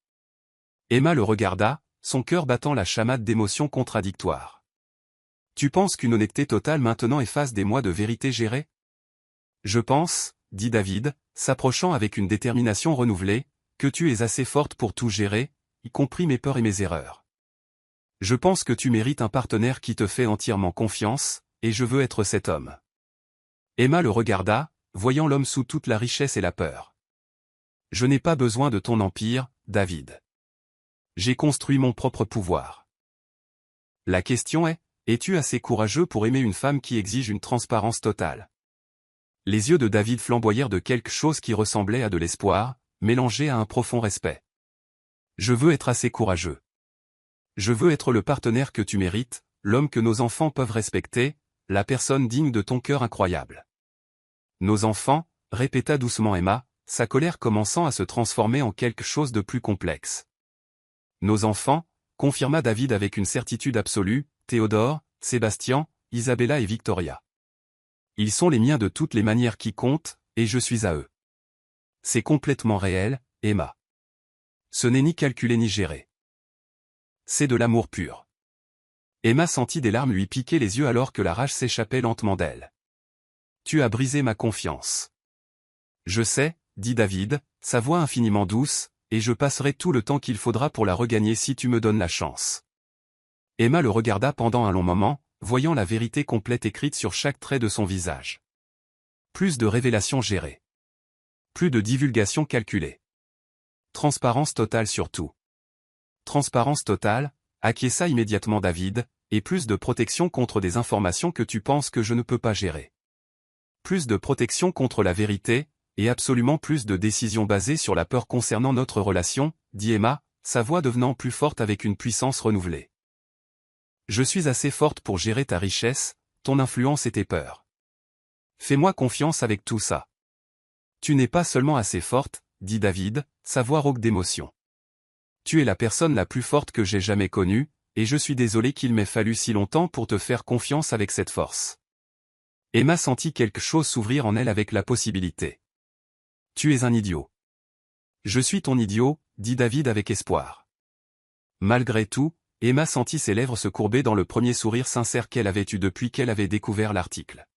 Speaker 1: Emma le regarda, son cœur battant la chamade d'émotions contradictoires. « Tu penses qu'une honnêteté totale maintenant efface des mois de vérité gérée ? » « Je pense, dit David, s'approchant avec une détermination renouvelée, que tu es assez forte pour tout gérer, y compris mes peurs et mes erreurs. Je pense que tu mérites un partenaire qui te fait entièrement confiance, et je veux être cet homme. » Emma le regarda, voyant l'homme sous toute la richesse et la peur. « Je n'ai pas besoin de ton empire, David. J'ai construit mon propre pouvoir. La question est, es-tu assez courageux pour aimer une femme qui exige une transparence totale ?» Les yeux de David flamboyèrent de quelque chose qui ressemblait à de l'espoir, mélangé à un profond respect. « Je veux être assez courageux. Je veux être le partenaire que tu mérites, l'homme que nos enfants peuvent respecter, la personne digne de ton cœur incroyable. » « Nos enfants, répéta doucement Emma, sa colère commençant à se transformer en quelque chose de plus complexe. « Nos enfants, confirma David avec une certitude absolue, Théodore, Sébastien, Isabella et Victoria. Ils sont les miens de toutes les manières qui comptent, et je suis à eux. C'est complètement réel, Emma. Ce n'est ni calculé ni géré. C'est de l'amour pur. » Emma sentit des larmes lui piquer les yeux alors que la rage s'échappait lentement d'elle. « Tu as brisé ma confiance. » « Je sais, dit David, sa voix infiniment douce, et je passerai tout le temps qu'il faudra pour la regagner si tu me donnes la chance. » Emma le regarda pendant un long moment, voyant la vérité complète écrite sur chaque trait de son visage. Plus de révélations gérées. Plus de divulgation calculée. Transparence totale sur tout. Transparence totale, acquiesça immédiatement David, et plus de protection contre des informations que tu penses que je ne peux pas gérer. Plus de protection contre la vérité, et absolument plus de décisions basées sur la peur concernant notre relation, dit Emma, sa voix devenant plus forte avec une puissance renouvelée. Je suis assez forte pour gérer ta richesse, ton influence et tes peurs. Fais-moi confiance avec tout ça. Tu n'es pas seulement assez forte, dit David, sa voix rauque d'émotion. Tu es la personne la plus forte que j'ai jamais connue, et je suis désolé qu'il m'ait fallu si longtemps pour te faire confiance avec cette force. Emma sentit quelque chose s'ouvrir en elle avec la possibilité. Tu es un idiot. Je suis ton idiot, dit David avec espoir. Malgré tout, Emma sentit ses lèvres se courber dans le premier sourire sincère qu'elle avait eu depuis qu'elle avait découvert l'article.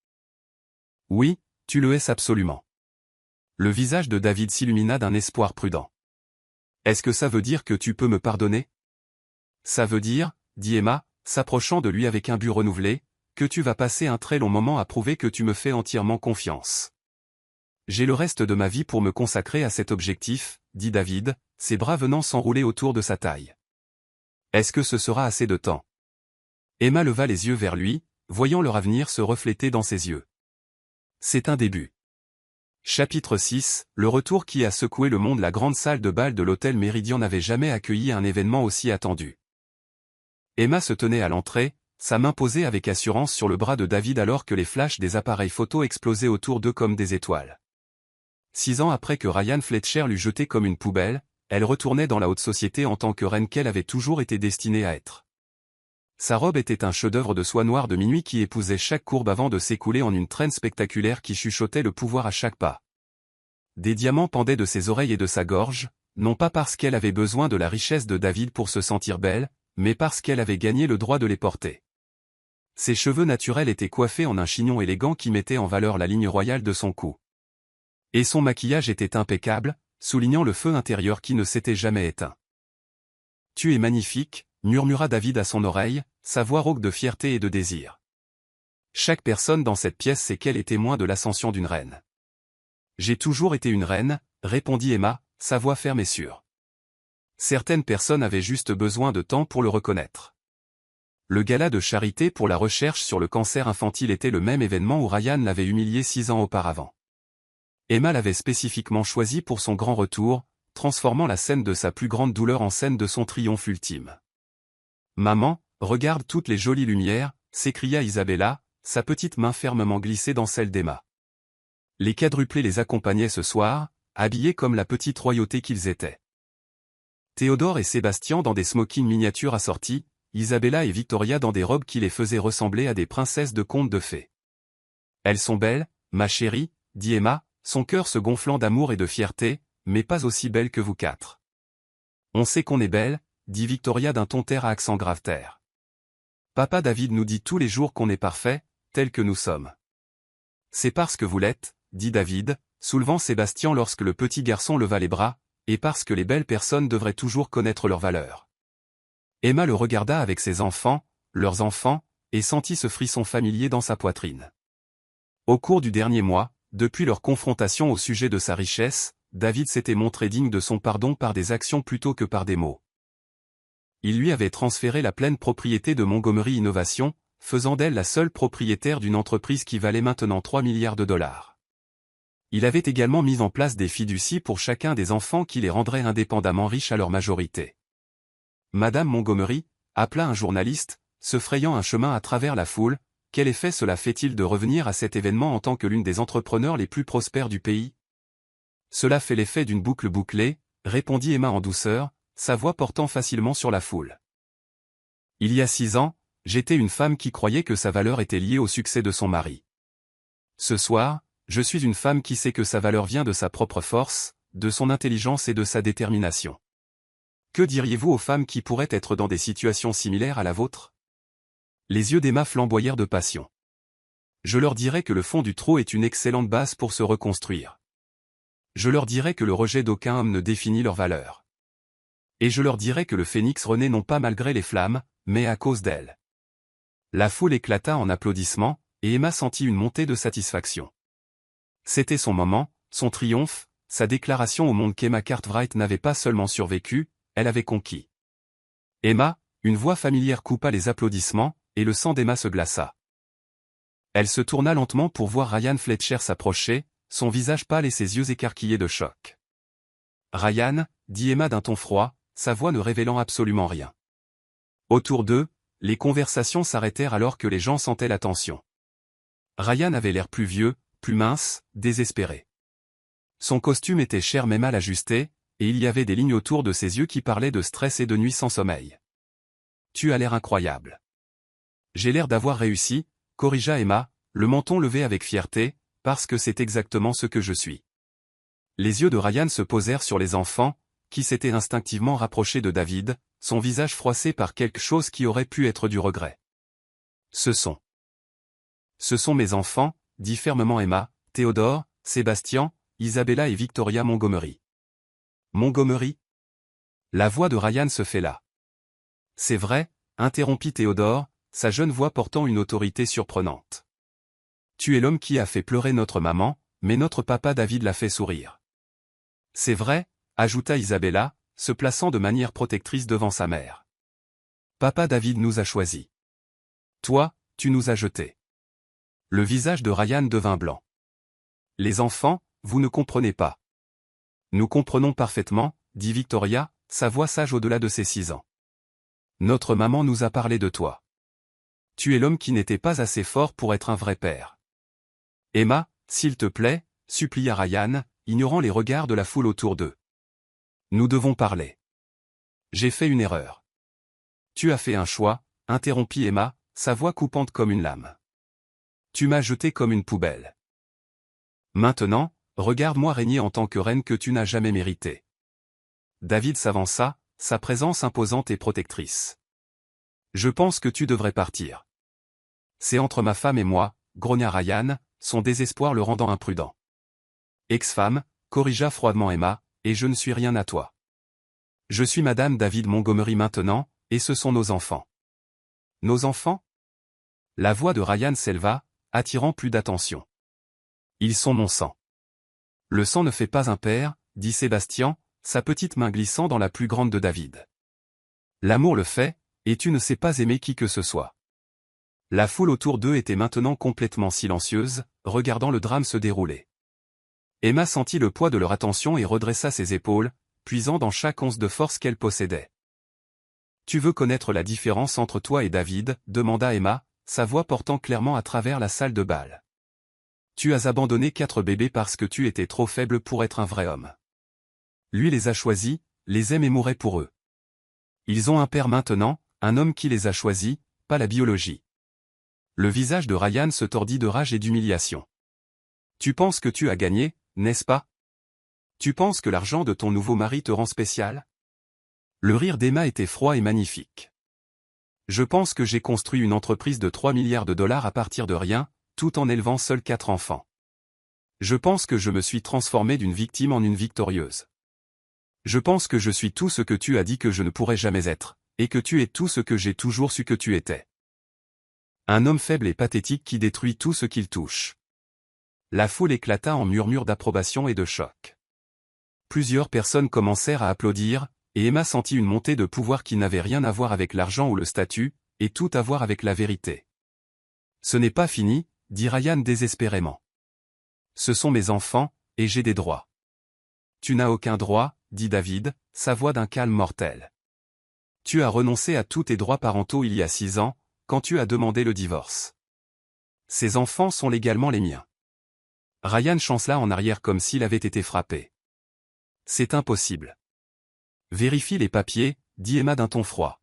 Speaker 1: Oui, tu le es absolument. Le visage de David s'illumina d'un espoir prudent. Est-ce que ça veut dire que tu peux me pardonner? Ça veut dire, dit Emma, s'approchant de lui avec un but renouvelé, que tu vas passer un très long moment à prouver que tu me fais entièrement confiance. J'ai le reste de ma vie pour me consacrer à cet objectif, dit David, ses bras venant s'enrouler autour de sa taille. Est-ce que ce sera assez de temps? Emma leva les yeux vers lui, voyant leur avenir se refléter dans ses yeux. C'est un début. Chapitre 6, le retour qui a secoué le monde. La grande salle de bal de l'hôtel Méridien n'avait jamais accueilli un événement aussi attendu. Emma se tenait à l'entrée, sa main posée avec assurance sur le bras de David alors que les flashs des appareils photo explosaient autour d'eux comme des étoiles. 6 ans après que Ryan Fletcher l'eut jetée comme une poubelle, elle retournait dans la haute société en tant que reine qu'elle avait toujours été destinée à être. Sa robe était un chef-d'œuvre de soie noire de minuit qui épousait chaque courbe avant de s'écouler en une traîne spectaculaire qui chuchotait le pouvoir à chaque pas. Des diamants pendaient de ses oreilles et de sa gorge, non pas parce qu'elle avait besoin de la richesse de David pour se sentir belle, mais parce qu'elle avait gagné le droit de les porter. Ses cheveux naturels étaient coiffés en un chignon élégant qui mettait en valeur la ligne royale de son cou. Et son maquillage était impeccable, soulignant le feu intérieur qui ne s'était jamais éteint. « Tu es magnifique », murmura David à son oreille, sa voix rauque de fierté et de désir. Chaque personne dans cette pièce sait qu'elle est témoin de l'ascension d'une reine. J'ai toujours été une reine, répondit Emma, sa voix ferme et sûre. Certaines personnes avaient juste besoin de temps pour le reconnaître. Le gala de charité pour la recherche sur le cancer infantile était le même événement où Ryan l'avait humilié 6 ans auparavant. Emma l'avait spécifiquement choisi pour son grand retour, transformant la scène de sa plus grande douleur en scène de son triomphe ultime. « Maman, regarde toutes les jolies lumières », s'écria Isabella, sa petite main fermement glissée dans celle d'Emma. Les quadruplés les accompagnaient ce soir, habillés comme la petite royauté qu'ils étaient. Théodore et Sébastien dans des smokings miniatures assortis, Isabella et Victoria dans des robes qui les faisaient ressembler à des princesses de contes de fées. « Elles sont belles, ma chérie », dit Emma, son cœur se gonflant d'amour et de fierté, mais pas aussi belles que vous quatre. « On sait qu'on est belles », dit Victoria d'un ton terre à accent grave terre. « Papa David nous dit tous les jours qu'on est parfait, tels que nous sommes. »« C'est parce que vous l'êtes, » dit David, soulevant Sébastien lorsque le petit garçon leva les bras, et parce que les belles personnes devraient toujours connaître leur valeur. Emma le regarda avec ses enfants, leurs enfants, et sentit ce frisson familier dans sa poitrine. Au cours du dernier mois, depuis leur confrontation au sujet de sa richesse, David s'était montré digne de son pardon par des actions plutôt que par des mots. Il lui avait transféré la pleine propriété de Montgomery Innovation, faisant d'elle la seule propriétaire d'une entreprise qui valait maintenant 3 milliards de dollars. Il avait également mis en place des fiducies pour chacun des enfants qui les rendraient indépendamment riches à leur majorité. Madame Montgomery, appela un journaliste, se frayant un chemin à travers la foule, quel effet cela fait-il de revenir à cet événement en tant que l'une des entrepreneurs les plus prospères du pays? Cela fait l'effet d'une boucle bouclée, répondit Emma en douceur, sa voix portant facilement sur la foule. Il y a 6 ans, j'étais une femme qui croyait que sa valeur était liée au succès de son mari. Ce soir, je suis une femme qui sait que sa valeur vient de sa propre force, de son intelligence et de sa détermination. Que diriez-vous aux femmes qui pourraient être dans des situations similaires à la vôtre? Les yeux d'Emma flamboyèrent de passion. Je leur dirais que le fond du trou est une excellente base pour se reconstruire. Je leur dirais que le rejet d'aucun homme ne définit leur valeur. Et je leur dirais que le phénix renaît non pas malgré les flammes, mais à cause d'elles. La foule éclata en applaudissements, et Emma sentit une montée de satisfaction. C'était son moment, son triomphe, sa déclaration au monde qu'Emma Cartwright n'avait pas seulement survécu, elle avait conquis. Emma, une voix familière coupa les applaudissements, et le sang d'Emma se glaça. Elle se tourna lentement pour voir Ryan Fletcher s'approcher, son visage pâle et ses yeux écarquillés de choc. « Ryan », dit Emma d'un ton froid, sa voix ne révélant absolument rien. Autour d'eux, les conversations s'arrêtèrent alors que les gens sentaient la tension. Ryan avait l'air plus vieux, plus mince, désespéré. Son costume était cher mais mal ajusté, et il y avait des lignes autour de ses yeux qui parlaient de stress et de nuits sans sommeil. « Tu as l'air incroyable. »« J'ai l'air d'avoir réussi », corrigea Emma, le menton levé avec fierté, parce que c'est exactement ce que je suis. Les yeux de Ryan se posèrent sur les enfants, qui s'étaient instinctivement rapprochés de David, son visage froissé par quelque chose qui aurait pu être du regret. « Ce sont mes enfants, » dit fermement Emma, Théodore, Sébastien, Isabella et Victoria Montgomery. Montgomery? La voix de Ryan se fêla. C'est vrai, interrompit Théodore, sa jeune voix portant une autorité surprenante. Tu es l'homme qui a fait pleurer notre maman, mais notre papa David l'a fait sourire. C'est vrai, ajouta Isabella, se plaçant de manière protectrice devant sa mère. Papa David nous a choisis. Toi, tu nous as jetés. Le visage de Ryan devint blanc. Les enfants, vous ne comprenez pas. Nous comprenons parfaitement, dit Victoria, sa voix sage au-delà de ses 6 ans. Notre maman nous a parlé de toi. Tu es l'homme qui n'était pas assez fort pour être un vrai père. Emma, s'il te plaît, supplia Ryan, ignorant les regards de la foule autour d'eux. Nous devons parler. J'ai fait une erreur. Tu as fait un choix, interrompit Emma, sa voix coupante comme une lame. Tu m'as jeté comme une poubelle. Maintenant, regarde-moi régner en tant que reine que tu n'as jamais méritée. David s'avança, sa présence imposante et protectrice. Je pense que tu devrais partir. C'est entre ma femme et moi, grogna Ryan, son désespoir le rendant imprudent. Ex-femme, corrigea froidement Emma, et je ne suis rien à toi. Je suis Madame David Montgomery maintenant, et ce sont nos enfants. Nos enfants? La voix de Ryan s'éleva, attirant plus d'attention. Ils sont mon sang. Le sang ne fait pas un père, dit Sébastien, sa petite main glissant dans la plus grande de David. L'amour le fait, et tu ne sais pas aimer qui que ce soit. La foule autour d'eux était maintenant complètement silencieuse, regardant le drame se dérouler. Emma sentit le poids de leur attention et redressa ses épaules, puisant dans chaque once de force qu'elle possédait. « Tu veux connaître la différence entre toi et David ?» demanda Emma, sa voix portant clairement à travers la salle de bal. « Tu as abandonné 4 bébés parce que tu étais trop faible pour être un vrai homme. Lui les a choisis, les aime et mourrait pour eux. Ils ont un père maintenant, un homme qui les a choisis, pas la biologie. » Le visage de Ryan se tordit de rage et d'humiliation. « Tu penses que tu as gagné, n'est-ce pas? Tu penses que l'argent de ton nouveau mari te rend spécial? » Le rire d'Emma était froid et magnifique. « Je pense que j'ai construit une entreprise de 3 milliards de dollars à partir de rien, tout en élevant seuls 4 enfants. Je pense que je me suis transformé d'une victime en une victorieuse. Je pense que je suis tout ce que tu as dit que je ne pourrais jamais être, et que tu es tout ce que j'ai toujours su que tu étais. Un homme faible et pathétique qui détruit tout ce qu'il touche. » La foule éclata en murmures d'approbation et de choc. Plusieurs personnes commencèrent à applaudir, et Emma sentit une montée de pouvoir qui n'avait rien à voir avec l'argent ou le statut, et tout à voir avec la vérité. « Ce n'est pas fini, » dit Ryan désespérément. « Ce sont mes enfants, et j'ai des droits. »« Tu n'as aucun droit, » dit David, sa voix d'un calme mortel. « Tu as renoncé à tous tes droits parentaux il y a 6 ans, quand tu as demandé le divorce. Ces enfants sont légalement les miens. » Ryan chancela en arrière comme s'il avait été frappé. « C'est impossible. »« Vérifie les papiers, » dit Emma d'un ton froid.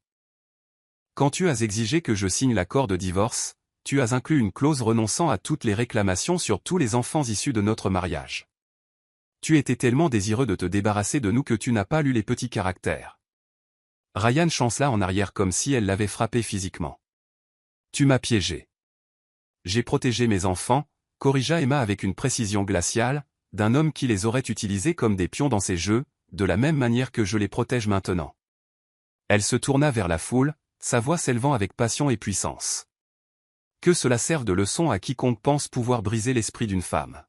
Speaker 1: « Quand tu as exigé que je signe l'accord de divorce, tu as inclus une clause renonçant à toutes les réclamations sur tous les enfants issus de notre mariage. Tu étais tellement désireux de te débarrasser de nous que tu n'as pas lu les petits caractères. » Ryan chancela en arrière comme si elle l'avait frappé physiquement. « Tu m'as piégé. »« J'ai protégé mes enfants, » corrigea Emma avec une précision glaciale, d'un homme qui les aurait utilisés comme des pions dans ses jeux, de la même manière que je les protège maintenant. Elle se tourna vers la foule, sa voix s'élevant avec passion et puissance. Que cela serve de leçon à quiconque pense pouvoir briser l'esprit d'une femme.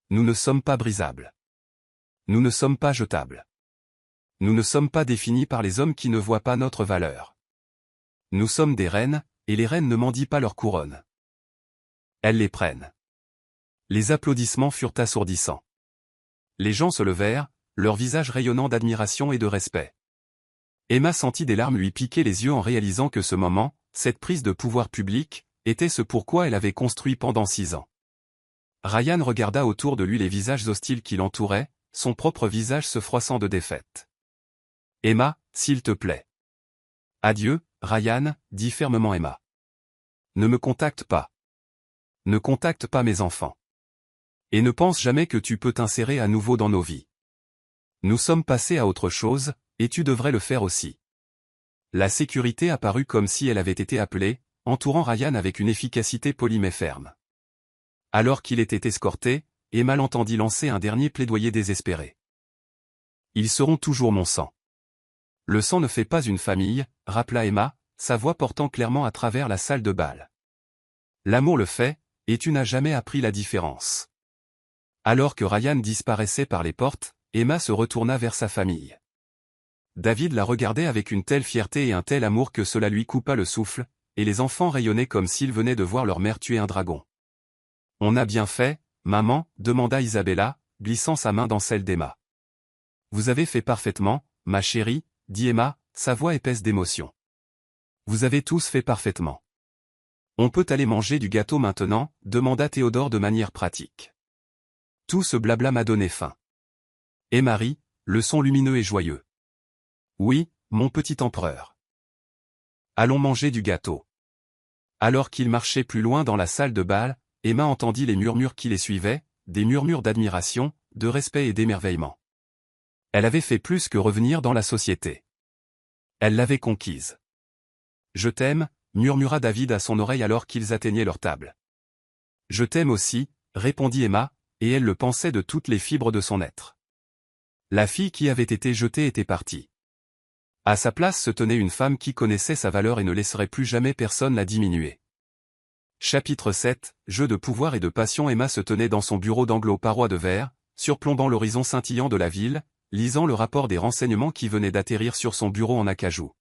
Speaker 1: Nous ne sommes pas brisables. Nous ne sommes pas jetables. Nous ne sommes pas définis par les hommes qui ne voient pas notre valeur. Nous sommes des reines, et les reines ne mendient pas leur couronne. Elles les prennent. Les applaudissements furent assourdissants. Les gens se levèrent, leurs visages rayonnant d'admiration et de respect. Emma sentit des larmes lui piquer les yeux en réalisant que ce moment, cette prise de pouvoir public, était ce pourquoi elle avait construit pendant 6 ans. Ryan regarda autour de lui les visages hostiles qui l'entouraient, son propre visage se froissant de défaite. « Emma, s'il te plaît. »« Adieu, Ryan, » dit fermement Emma. « Ne me contacte pas. Ne contacte pas mes enfants. Et ne pense jamais que tu peux t'insérer à nouveau dans nos vies. Nous sommes passés à autre chose, et tu devrais le faire aussi. » La sécurité apparut comme si elle avait été appelée, entourant Ryan avec une efficacité polie mais ferme. Alors qu'il était escorté, Emma l'entendit lancer un dernier plaidoyer désespéré. « Ils seront toujours mon sang. »« Le sang ne fait pas une famille, » rappela Emma, sa voix portant clairement à travers la salle de bal. « L'amour le fait, et tu n'as jamais appris la différence. » Alors que Ryan disparaissait par les portes, Emma se retourna vers sa famille. David la regardait avec une telle fierté et un tel amour que cela lui coupa le souffle, et les enfants rayonnaient comme s'ils venaient de voir leur mère tuer un dragon. « On a bien fait, maman ?» demanda Isabella, glissant sa main dans celle d'Emma. « Vous avez fait parfaitement, ma chérie » dit Emma, sa voix épaisse d'émotion. « Vous avez tous fait parfaitement. »« On peut aller manger du gâteau maintenant ?» demanda Théodore de manière pratique. Tout ce blabla m'a donné faim. Et Marie, le son lumineux et joyeux. Oui, mon petit empereur. Allons manger du gâteau. Alors qu'il marchait plus loin dans la salle de bal, Emma entendit les murmures qui les suivaient, des murmures d'admiration, de respect et d'émerveillement. Elle avait fait plus que revenir dans la société. Elle l'avait conquise. « Je t'aime », murmura David à son oreille alors qu'ils atteignaient leur table. « Je t'aime aussi », répondit Emma, et elle le pensait de toutes les fibres de son être. La fille qui avait été jetée était partie. À sa place se tenait une femme qui connaissait sa valeur et ne laisserait plus jamais personne la diminuer. Chapitre 7, Jeu de pouvoir et de passion. Emma se tenait dans son bureau d'angle aux parois de verre, surplombant l'horizon scintillant de la ville, lisant le rapport des renseignements qui venait d'atterrir sur son bureau en acajou.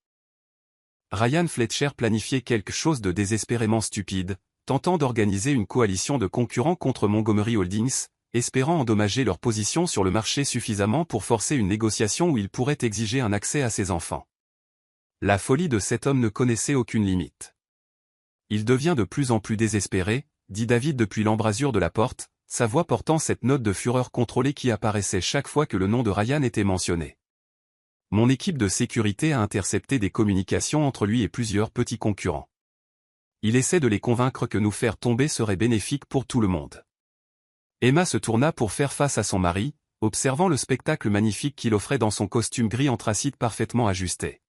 Speaker 1: Ryan Fletcher planifiait quelque chose de désespérément stupide, tentant d'organiser une coalition de concurrents contre Montgomery Holdings, espérant endommager leur position sur le marché suffisamment pour forcer une négociation où il pourrait exiger un accès à ses enfants. La folie de cet homme ne connaissait aucune limite. Il devient de plus en plus désespéré, dit David depuis l'embrasure de la porte, sa voix portant cette note de fureur contrôlée qui apparaissait chaque fois que le nom de Ryan était mentionné. Mon équipe de sécurité a intercepté des communications entre lui et plusieurs petits concurrents. Il essaie de les convaincre que nous faire tomber serait bénéfique pour tout le monde. Emma se tourna pour faire face à son mari, observant le spectacle magnifique qu'il offrait dans son costume gris anthracite parfaitement ajusté.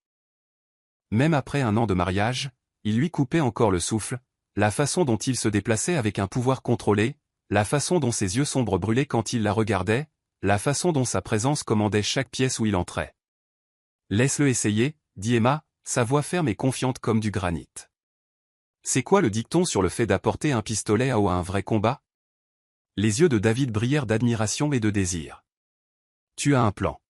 Speaker 1: Même après un an de mariage, il lui coupait encore le souffle, la façon dont il se déplaçait avec un pouvoir contrôlé, la façon dont ses yeux sombres brûlaient quand il la regardait, la façon dont sa présence commandait chaque pièce où il entrait. « Laisse-le essayer, » dit Emma, sa voix ferme et confiante comme du granit. C'est quoi le dicton sur le fait d'apporter un pistolet à eau à un vrai combat? Les yeux de David brillèrent d'admiration et de désir. Tu as un plan.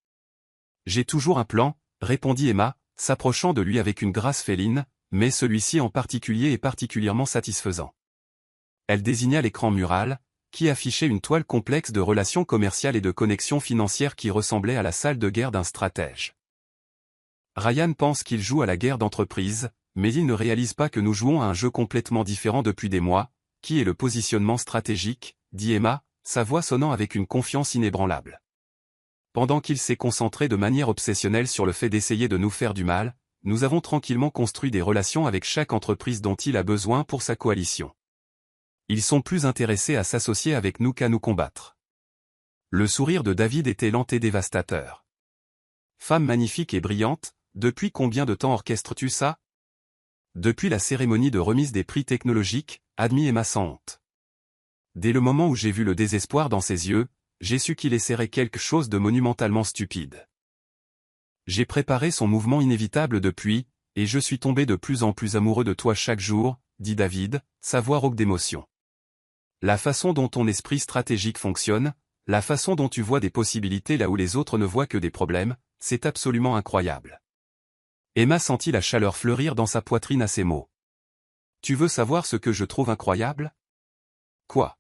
Speaker 1: J'ai toujours un plan, répondit Emma, s'approchant de lui avec une grâce féline, mais celui-ci en particulier est particulièrement satisfaisant. Elle désigna l'écran mural, qui affichait une toile complexe de relations commerciales et de connexions financières qui ressemblait à la salle de guerre d'un stratège. Ryan pense qu'il joue à la guerre d'entreprise, mais il ne réalise pas que nous jouons à un jeu complètement différent depuis des mois, qui est le positionnement stratégique, dit Emma, sa voix sonnant avec une confiance inébranlable. Pendant qu'il s'est concentré de manière obsessionnelle sur le fait d'essayer de nous faire du mal, nous avons tranquillement construit des relations avec chaque entreprise dont il a besoin pour sa coalition. Ils sont plus intéressés à s'associer avec nous qu'à nous combattre. Le sourire de David était lent et dévastateur. Femme magnifique et brillante, depuis combien de temps orchestres-tu ça? Depuis la cérémonie de remise des prix technologiques, admit Emma sans honte. Dès le moment où j'ai vu le désespoir dans ses yeux, j'ai su qu'il essaierait quelque chose de monumentalement stupide. J'ai préparé son mouvement inévitable depuis, et je suis tombé de plus en plus amoureux de toi chaque jour, dit David, sa voix rauque d'émotion. La façon dont ton esprit stratégique fonctionne, la façon dont tu vois des possibilités là où les autres ne voient que des problèmes, c'est absolument incroyable. Emma sentit la chaleur fleurir dans sa poitrine à ces mots. Tu veux savoir ce que je trouve incroyable? Quoi?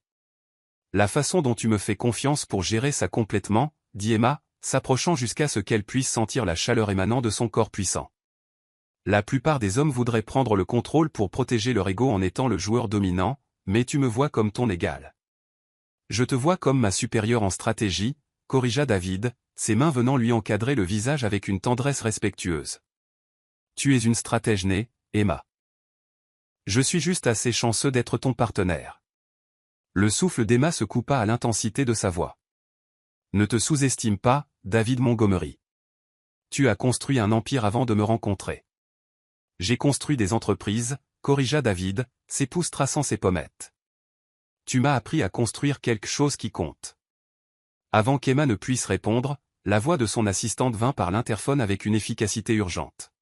Speaker 1: La façon dont tu me fais confiance pour gérer ça complètement, dit Emma, s'approchant jusqu'à ce qu'elle puisse sentir la chaleur émanant de son corps puissant. La plupart des hommes voudraient prendre le contrôle pour protéger leur ego en étant le joueur dominant, mais tu me vois comme ton égal. Je te vois comme ma supérieure en stratégie, corrigea David, ses mains venant lui encadrer le visage avec une tendresse respectueuse. Tu es une stratège née, Emma. Je suis juste assez chanceux d'être ton partenaire. Le souffle d'Emma se coupa à l'intensité de sa voix. Ne te sous-estime pas, David Montgomery. Tu as construit un empire avant de me rencontrer. J'ai construit des entreprises, corrigea David, ses pouces traçant ses pommettes. Tu m'as appris à construire quelque chose qui compte. Avant qu'Emma ne puisse répondre, la voix de son assistante vint par l'interphone avec une efficacité urgente.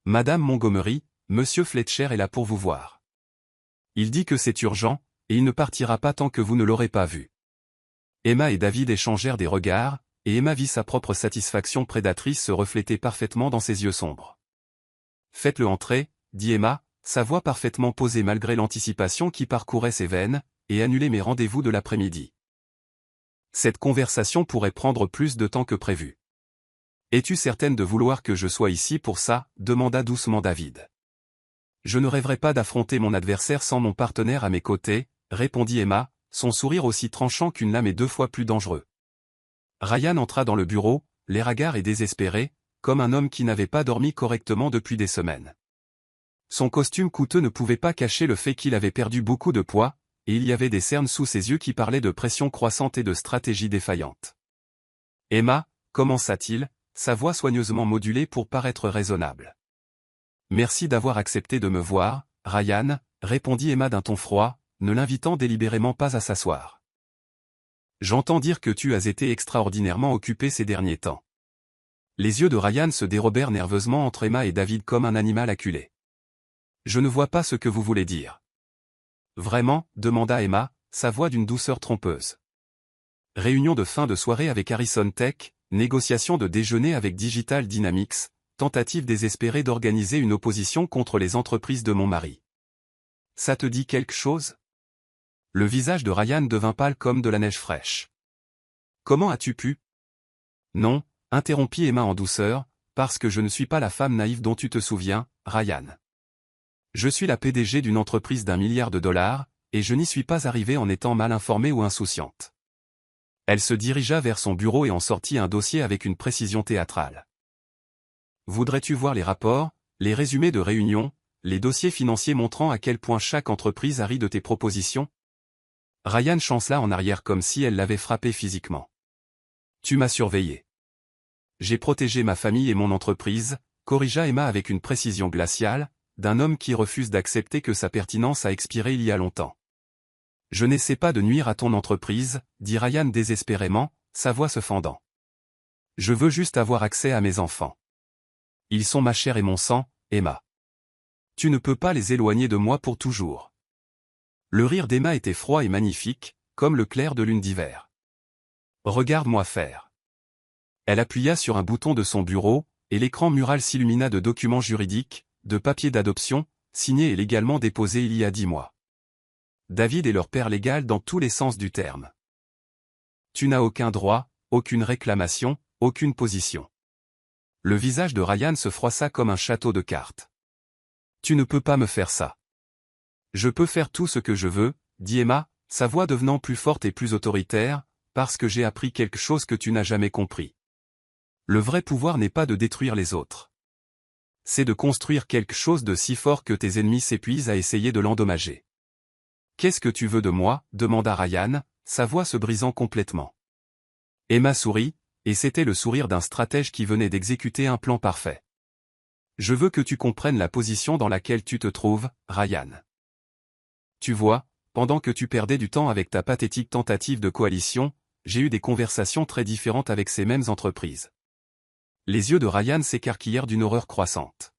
Speaker 1: Madame Montgomery, Monsieur Fletcher est là pour vous voir. Il dit que c'est urgent, et il ne partira pas tant que vous ne l'aurez pas vu. Emma et David échangèrent des regards, et Emma vit sa propre satisfaction prédatrice se refléter parfaitement dans ses yeux sombres. Faites-le entrer, dit Emma, sa voix parfaitement posée malgré l'anticipation qui parcourait ses veines, et annulez mes rendez-vous de l'après-midi. Cette conversation pourrait prendre plus de temps que prévu. Es-tu certaine de vouloir que je sois ici pour ça? Demanda doucement David. Je ne rêverais pas d'affronter mon adversaire sans mon partenaire à mes côtés, répondit Emma, son sourire aussi tranchant qu'une lame et 2 fois plus dangereux. Ryan entra dans le bureau, l'air hagard et désespéré, comme un homme qui n'avait pas dormi correctement depuis des semaines. Son costume coûteux ne pouvait pas cacher le fait qu'il avait perdu beaucoup de poids, et il y avait des cernes sous ses yeux qui parlaient de pression croissante et de stratégie défaillante. « Emma » commença-t-il, sa voix soigneusement modulée pour paraître raisonnable. « Merci d'avoir accepté de me voir, Ryan » répondit Emma d'un ton froid, ne l'invitant délibérément pas à s'asseoir. « J'entends dire que tu as été extraordinairement occupé ces derniers temps. » Les yeux de Ryan se dérobèrent nerveusement entre Emma et David comme un animal acculé. « Je ne vois pas ce que vous voulez dire. »« Vraiment » demanda Emma, sa voix d'une douceur trompeuse. « Réunion de fin de soirée avec Harrison Tech, négociation de déjeuner avec Digital Dynamics, tentative désespérée d'organiser une opposition contre les entreprises de mon mari. Ça te dit quelque chose ?» Le visage de Ryan devint pâle comme de la neige fraîche. « Comment as-tu pu ?»« Non, » interrompit Emma en douceur, « parce que je ne suis pas la femme naïve dont tu te souviens, Ryan. Je suis la PDG d'une entreprise d'1 milliard de dollars, et je n'y suis pas arrivée en étant mal informée ou insouciante. » Elle se dirigea vers son bureau et en sortit un dossier avec une précision théâtrale. « Voudrais-tu voir les rapports, les résumés de réunions, les dossiers financiers montrant à quel point chaque entreprise a ri de tes propositions ?» Ryan chancela en arrière comme si elle l'avait frappé physiquement. « Tu m'as surveillé. J'ai protégé ma famille et mon entreprise, » corrigea Emma avec une précision glaciale, d'un homme qui refuse d'accepter que sa pertinence a expiré il y a longtemps. « Je n'essaie pas de nuire à ton entreprise, » dit Ryan désespérément, sa voix se fendant. « Je veux juste avoir accès à mes enfants. Ils sont ma chair et mon sang, Emma. Tu ne peux pas les éloigner de moi pour toujours. » Le rire d'Emma était froid et magnifique, comme le clair de lune d'hiver. « Regarde-moi faire. » Elle appuya sur un bouton de son bureau, et l'écran mural s'illumina de documents juridiques, de papiers d'adoption, signés et légalement déposés il y a 10 mois. David est leur père légal dans tous les sens du terme. Tu n'as aucun droit, aucune réclamation, aucune position. Le visage de Ryan se froissa comme un château de cartes. Tu ne peux pas me faire ça. Je peux faire tout ce que je veux, dit Emma, sa voix devenant plus forte et plus autoritaire, parce que j'ai appris quelque chose que tu n'as jamais compris. Le vrai pouvoir n'est pas de détruire les autres. C'est de construire quelque chose de si fort que tes ennemis s'épuisent à essayer de l'endommager. Qu'est-ce que tu veux de moi, demanda Ryan, sa voix se brisant complètement. Emma sourit, et c'était le sourire d'un stratège qui venait d'exécuter un plan parfait. Je veux que tu comprennes la position dans laquelle tu te trouves, Ryan. Tu vois, pendant que tu perdais du temps avec ta pathétique tentative de coalition, j'ai eu des conversations très différentes avec ces mêmes entreprises. Les yeux de Ryan s'écarquillèrent d'une horreur croissante.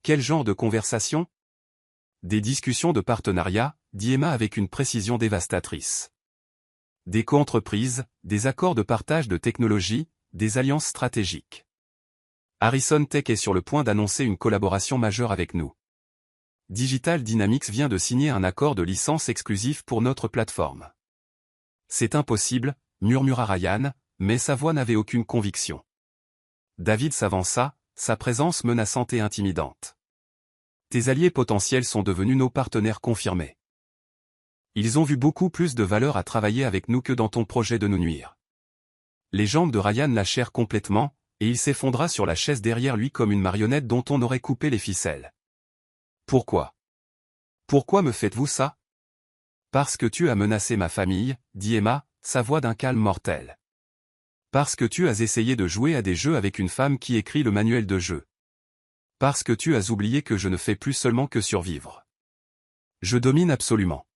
Speaker 1: Quel genre de conversation ? Des discussions de partenariat, dit Emma avec une précision dévastatrice. Des co-entreprises, des accords de partage de technologie, des alliances stratégiques. Harrison Tech est sur le point d'annoncer une collaboration majeure avec nous. Digital Dynamics vient de signer un accord de licence exclusif pour notre plateforme. C'est impossible, murmura Ryan, mais sa voix n'avait aucune conviction. David s'avança, sa présence menaçante et intimidante. Tes alliés potentiels sont devenus nos partenaires confirmés. Ils ont vu beaucoup plus de valeur à travailler avec nous que dans ton projet de nous nuire. Les jambes de Ryan lâchèrent complètement, et il s'effondra sur la chaise derrière lui comme une marionnette dont on aurait coupé les ficelles. Pourquoi ? Pourquoi me faites-vous ça ? Parce que tu as menacé ma famille, dit Emma, sa voix d'un calme mortel. Parce que tu as essayé de jouer à des jeux avec une femme qui écrit le manuel de jeu. Parce que tu as oublié que je ne fais plus seulement que survivre. Je domine absolument.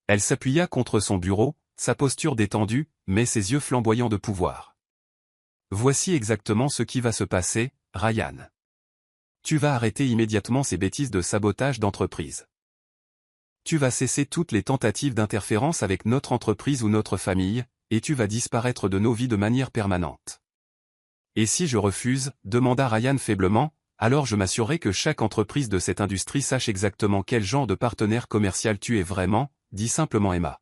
Speaker 1: Elle s'appuya contre son bureau, sa posture détendue, mais ses yeux flamboyants de pouvoir. Voici exactement ce qui va se passer, Ryan. Tu vas arrêter immédiatement ces bêtises de sabotage d'entreprise. Tu vas cesser toutes les tentatives d'interférence avec notre entreprise ou notre famille, et tu vas disparaître de nos vies de manière permanente. Et si je refuse, demanda Ryan faiblement, alors je m'assurerai que chaque entreprise de cette industrie sache exactement quel genre de partenaire commercial tu es vraiment, dit simplement Emma.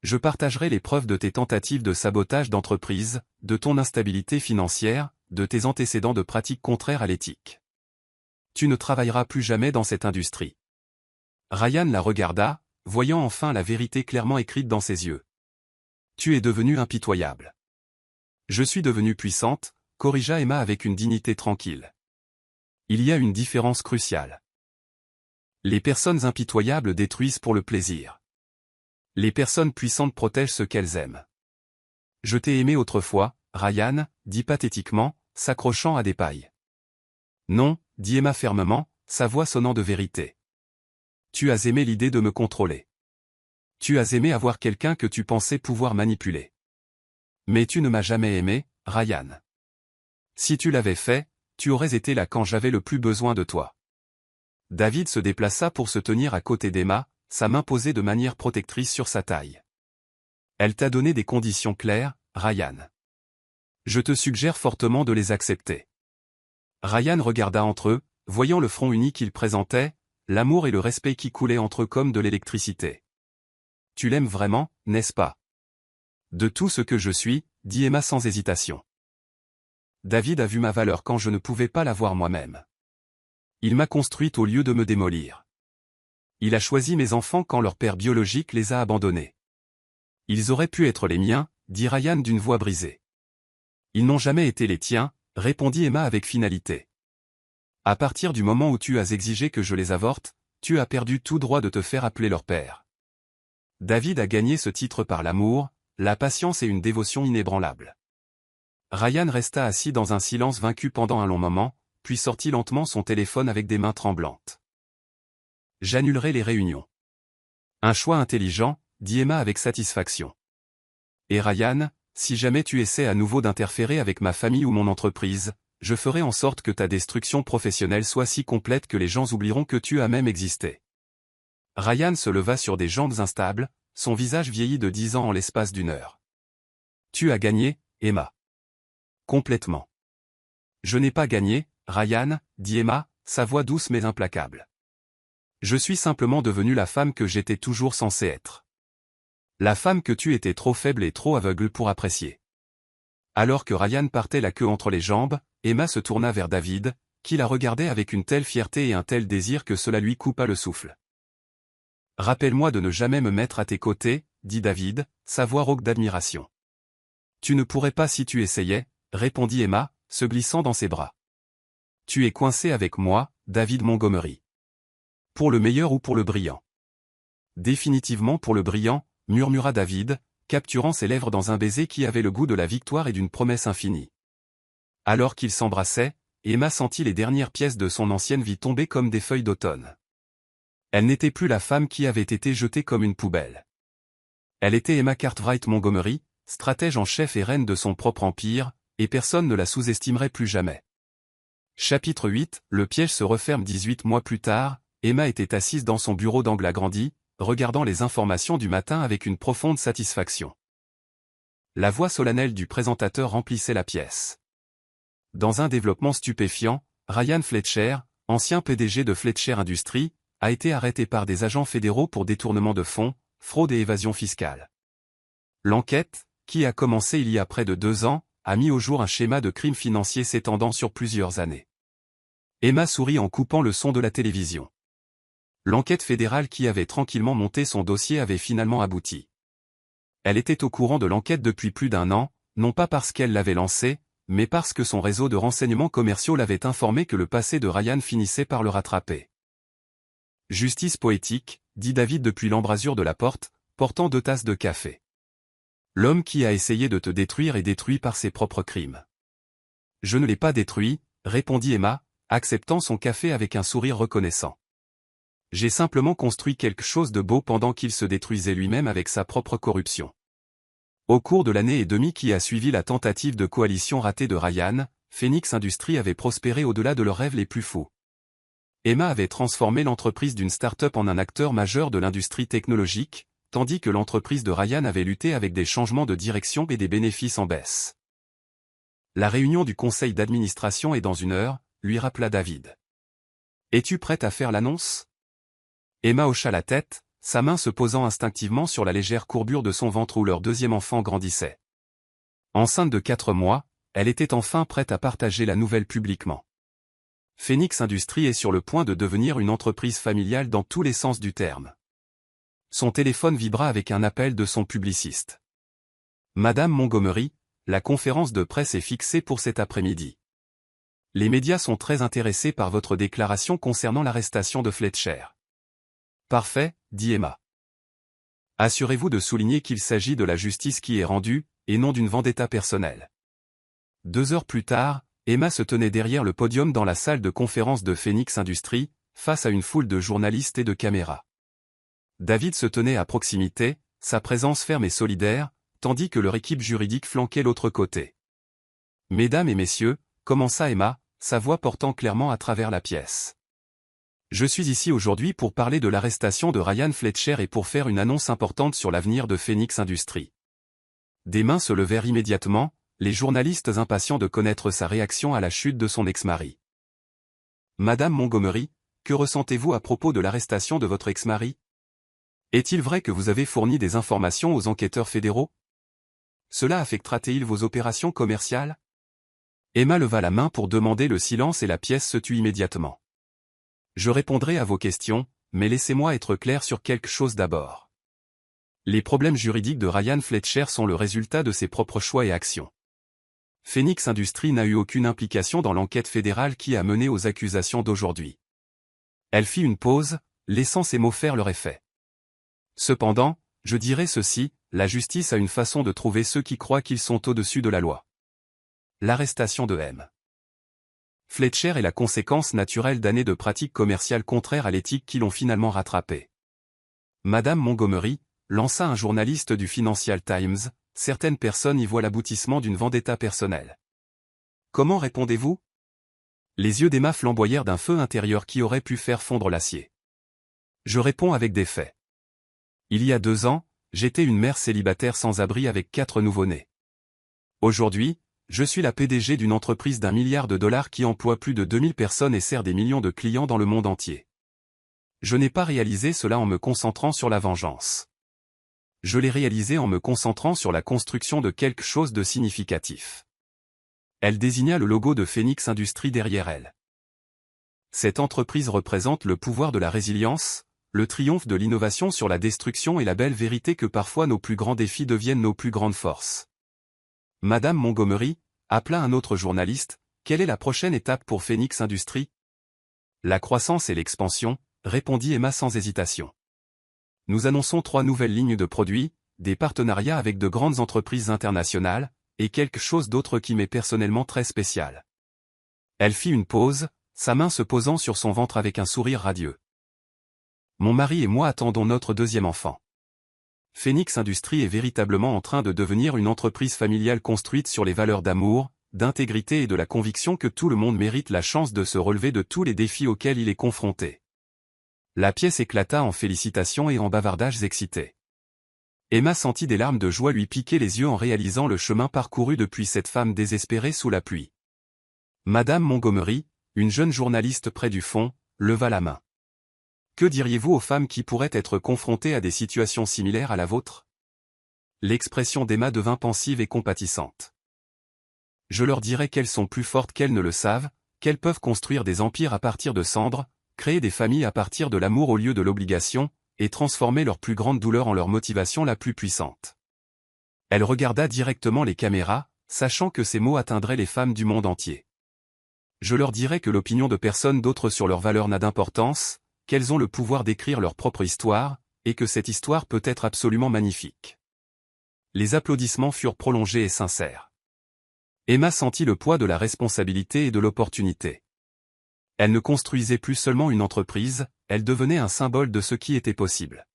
Speaker 1: Je partagerai les preuves de tes tentatives de sabotage d'entreprise, de ton instabilité financière, de tes antécédents de pratiques contraires à l'éthique. Tu ne travailleras plus jamais dans cette industrie. Ryan la regarda, voyant enfin la vérité clairement écrite dans ses yeux. Tu es devenue impitoyable. Je suis devenue puissante, corrigea Emma avec une dignité tranquille. Il y a une différence cruciale. Les personnes impitoyables détruisent pour le plaisir. Les personnes puissantes protègent ce qu'elles aiment. Je t'ai aimé autrefois, Ryan, dit pathétiquement, s'accrochant à des pailles. Non, dit Emma fermement, sa voix sonnant de vérité. Tu as aimé l'idée de me contrôler. Tu as aimé avoir quelqu'un que tu pensais pouvoir manipuler. Mais tu ne m'as jamais aimé, Ryan. Si tu l'avais fait, tu aurais été là quand j'avais le plus besoin de toi. David se déplaça pour se tenir à côté d'Emma, sa main posée de manière protectrice sur sa taille. Elle t'a donné des conditions claires, Ryan. Je te suggère fortement de les accepter. Ryan regarda entre eux, voyant le front uni qu'il présentait, l'amour et le respect qui coulaient entre eux comme de l'électricité. Tu l'aimes vraiment, n'est-ce pas? De tout ce que je suis, dit Emma sans hésitation. David a vu ma valeur quand je ne pouvais pas la voir moi-même. Il m'a construite au lieu de me démolir. Il a choisi mes enfants quand leur père biologique les a abandonnés. Ils auraient pu être les miens, dit Ryan d'une voix brisée. Ils n'ont jamais été les tiens, répondit Emma avec finalité. À partir du moment où tu as exigé que je les avorte, tu as perdu tout droit de te faire appeler leur père. David a gagné ce titre par l'amour, la patience et une dévotion inébranlable. Ryan resta assis dans un silence vaincu pendant un long moment, puis sortit lentement son téléphone avec des mains tremblantes. J'annulerai les réunions. Un choix intelligent, dit Emma avec satisfaction. Et Ryan, si jamais tu essaies à nouveau d'interférer avec ma famille ou mon entreprise, je ferai en sorte que ta destruction professionnelle soit si complète que les gens oublieront que tu as même existé. Ryan se leva sur des jambes instables, son visage vieillit de 10 ans en l'espace d'une heure. Tu as gagné, Emma. Complètement. Je n'ai pas gagné, Ryan, dit Emma, sa voix douce mais implacable. Je suis simplement devenue la femme que j'étais toujours censée être. La femme que tu étais trop faible et trop aveugle pour apprécier. Alors que Ryan partait la queue entre les jambes, Emma se tourna vers David, qui la regardait avec une telle fierté et un tel désir que cela lui coupa le souffle. Rappelle-moi de ne jamais me mettre à tes côtés, dit David, sa voix rauque d'admiration. Tu ne pourrais pas si tu essayais, répondit Emma, se glissant dans ses bras. Tu es coincé avec moi, David Montgomery. Pour le meilleur ou pour le brillant? Définitivement pour le brillant, murmura David, capturant ses lèvres dans un baiser qui avait le goût de la victoire et d'une promesse infinie. Alors qu'ils s'embrassaient, Emma sentit les dernières pièces de son ancienne vie tomber comme des feuilles d'automne. Elle n'était plus la femme qui avait été jetée comme une poubelle. Elle était Emma Cartwright Montgomery, stratège en chef et reine de son propre empire, et personne ne la sous-estimerait plus jamais. Chapitre 8, le piège se referme 18 mois plus tard, Emma était assise dans son bureau d'angle agrandi, regardant les informations du matin avec une profonde satisfaction. La voix solennelle du présentateur remplissait la pièce. Dans un développement stupéfiant, Ryan Fletcher, ancien PDG de Fletcher Industries, a été arrêté par des agents fédéraux pour détournement de fonds, fraude et évasion fiscale. L'enquête, qui a commencé il y a près de 2 ans, a mis au jour un schéma de crimes financiers s'étendant sur plusieurs années. Emma sourit en coupant le son de la télévision. L'enquête fédérale qui avait tranquillement monté son dossier avait finalement abouti. Elle était au courant de l'enquête depuis plus d'1 an, non pas parce qu'elle l'avait lancée, mais parce que son réseau de renseignements commerciaux l'avait informé que le passé de Ryan finissait par le rattraper. Justice poétique, dit David depuis l'embrasure de la porte, portant 2 tasses de café. L'homme qui a essayé de te détruire est détruit par ses propres crimes. Je ne l'ai pas détruit, répondit Emma, acceptant son café avec un sourire reconnaissant. J'ai simplement construit quelque chose de beau pendant qu'il se détruisait lui-même avec sa propre corruption. Au cours de l'année et demie qui a suivi la tentative de coalition ratée de Ryan, Phoenix Industries avait prospéré au-delà de leurs rêves les plus fous. Emma avait transformé l'entreprise d'une start-up en un acteur majeur de l'industrie technologique, tandis que l'entreprise de Ryan avait lutté avec des changements de direction et des bénéfices en baisse. La réunion du conseil d'administration est dans 1 heure, lui rappela David. Es-tu prête à faire l'annonce? Emma hocha la tête, sa main se posant instinctivement sur la légère courbure de son ventre où leur 2e enfant grandissait. Enceinte de 4 mois, elle était enfin prête à partager la nouvelle publiquement. Phoenix Industries est sur le point de devenir une entreprise familiale dans tous les sens du terme. Son téléphone vibra avec un appel de son publiciste. Madame Montgomery, la conférence de presse est fixée pour cet après-midi. Les médias sont très intéressés par votre déclaration concernant l'arrestation de Fletcher. Parfait, dit Emma. Assurez-vous de souligner qu'il s'agit de la justice qui est rendue, et non d'une vendetta personnelle. 2 heures plus tard, Emma se tenait derrière le podium dans la salle de conférence de Phoenix Industries, face à une foule de journalistes et de caméras. David se tenait à proximité, sa présence ferme et solidaire, tandis que leur équipe juridique flanquait l'autre côté. « Mesdames et messieurs », commença Emma, sa voix portant clairement à travers la pièce. Je suis ici aujourd'hui pour parler de l'arrestation de Ryan Fletcher et pour faire une annonce importante sur l'avenir de Phoenix Industries. Des mains se levèrent immédiatement, les journalistes impatients de connaître sa réaction à la chute de son ex-mari. Madame Montgomery, que ressentez-vous à propos de l'arrestation de votre ex-mari? Est-il vrai que vous avez fourni des informations aux enquêteurs fédéraux? Cela affectera-t-il vos opérations commerciales? Emma leva la main pour demander le silence et la pièce se tut immédiatement. Je répondrai à vos questions, mais laissez-moi être clair sur quelque chose d'abord. Les problèmes juridiques de Ryan Fletcher sont le résultat de ses propres choix et actions. Phoenix Industries n'a eu aucune implication dans l'enquête fédérale qui a mené aux accusations d'aujourd'hui. Elle fit une pause, laissant ses mots faire leur effet. Cependant, je dirais ceci, la justice a une façon de trouver ceux qui croient qu'ils sont au-dessus de la loi. L'arrestation de M. Fletcher est la conséquence naturelle d'années de pratiques commerciales contraires à l'éthique qui l'ont finalement rattrapé. Madame Montgomery, lança un journaliste du Financial Times, certaines personnes y voient l'aboutissement d'une vendetta personnelle. Comment répondez-vous? Les yeux d'Emma flamboyèrent d'un feu intérieur qui aurait pu faire fondre l'acier. Je réponds avec des faits. Il y a 2 ans, j'étais une mère célibataire sans abri avec 4 nouveau-nés. Aujourd'hui, je suis la PDG d'une entreprise d'1 milliard de dollars qui emploie plus de 2000 personnes et sert des millions de clients dans le monde entier. Je n'ai pas réalisé cela en me concentrant sur la vengeance. Je l'ai réalisé en me concentrant sur la construction de quelque chose de significatif. Elle désigna le logo de Phoenix Industries derrière elle. Cette entreprise représente le pouvoir de la résilience, le triomphe de l'innovation sur la destruction et la belle vérité que parfois nos plus grands défis deviennent nos plus grandes forces. Madame Montgomery, appela un autre journaliste, quelle est la prochaine étape pour Phoenix Industries? La croissance et l'expansion, répondit Emma sans hésitation. Nous annonçons 3 nouvelles lignes de produits, des partenariats avec de grandes entreprises internationales, et quelque chose d'autre qui m'est personnellement très spécial. Elle fit une pause, sa main se posant sur son ventre avec un sourire radieux. Mon mari et moi attendons notre 2e enfant. Phoenix Industries est véritablement en train de devenir une entreprise familiale construite sur les valeurs d'amour, d'intégrité et de la conviction que tout le monde mérite la chance de se relever de tous les défis auxquels il est confronté. La pièce éclata en félicitations et en bavardages excités. Emma sentit des larmes de joie lui piquer les yeux en réalisant le chemin parcouru depuis cette femme désespérée sous la pluie. Madame Montgomery, une jeune journaliste près du fond, leva la main. Que diriez-vous aux femmes qui pourraient être confrontées à des situations similaires à la vôtre? L'expression d'Emma devint pensive et compatissante. Je leur dirai qu'elles sont plus fortes qu'elles ne le savent, qu'elles peuvent construire des empires à partir de cendres, créer des familles à partir de l'amour au lieu de l'obligation, et transformer leur plus grande douleur en leur motivation la plus puissante. Elle regarda directement les caméras, sachant que ces mots atteindraient les femmes du monde entier. Je leur dirai que l'opinion de personne d'autre sur leurs valeurs n'a d'importance, qu'elles ont le pouvoir d'écrire leur propre histoire, et que cette histoire peut être absolument magnifique. Les applaudissements furent prolongés et sincères. Emma sentit le poids de la responsabilité et de l'opportunité. Elle ne construisait plus seulement une entreprise, elle devenait un symbole de ce qui était possible.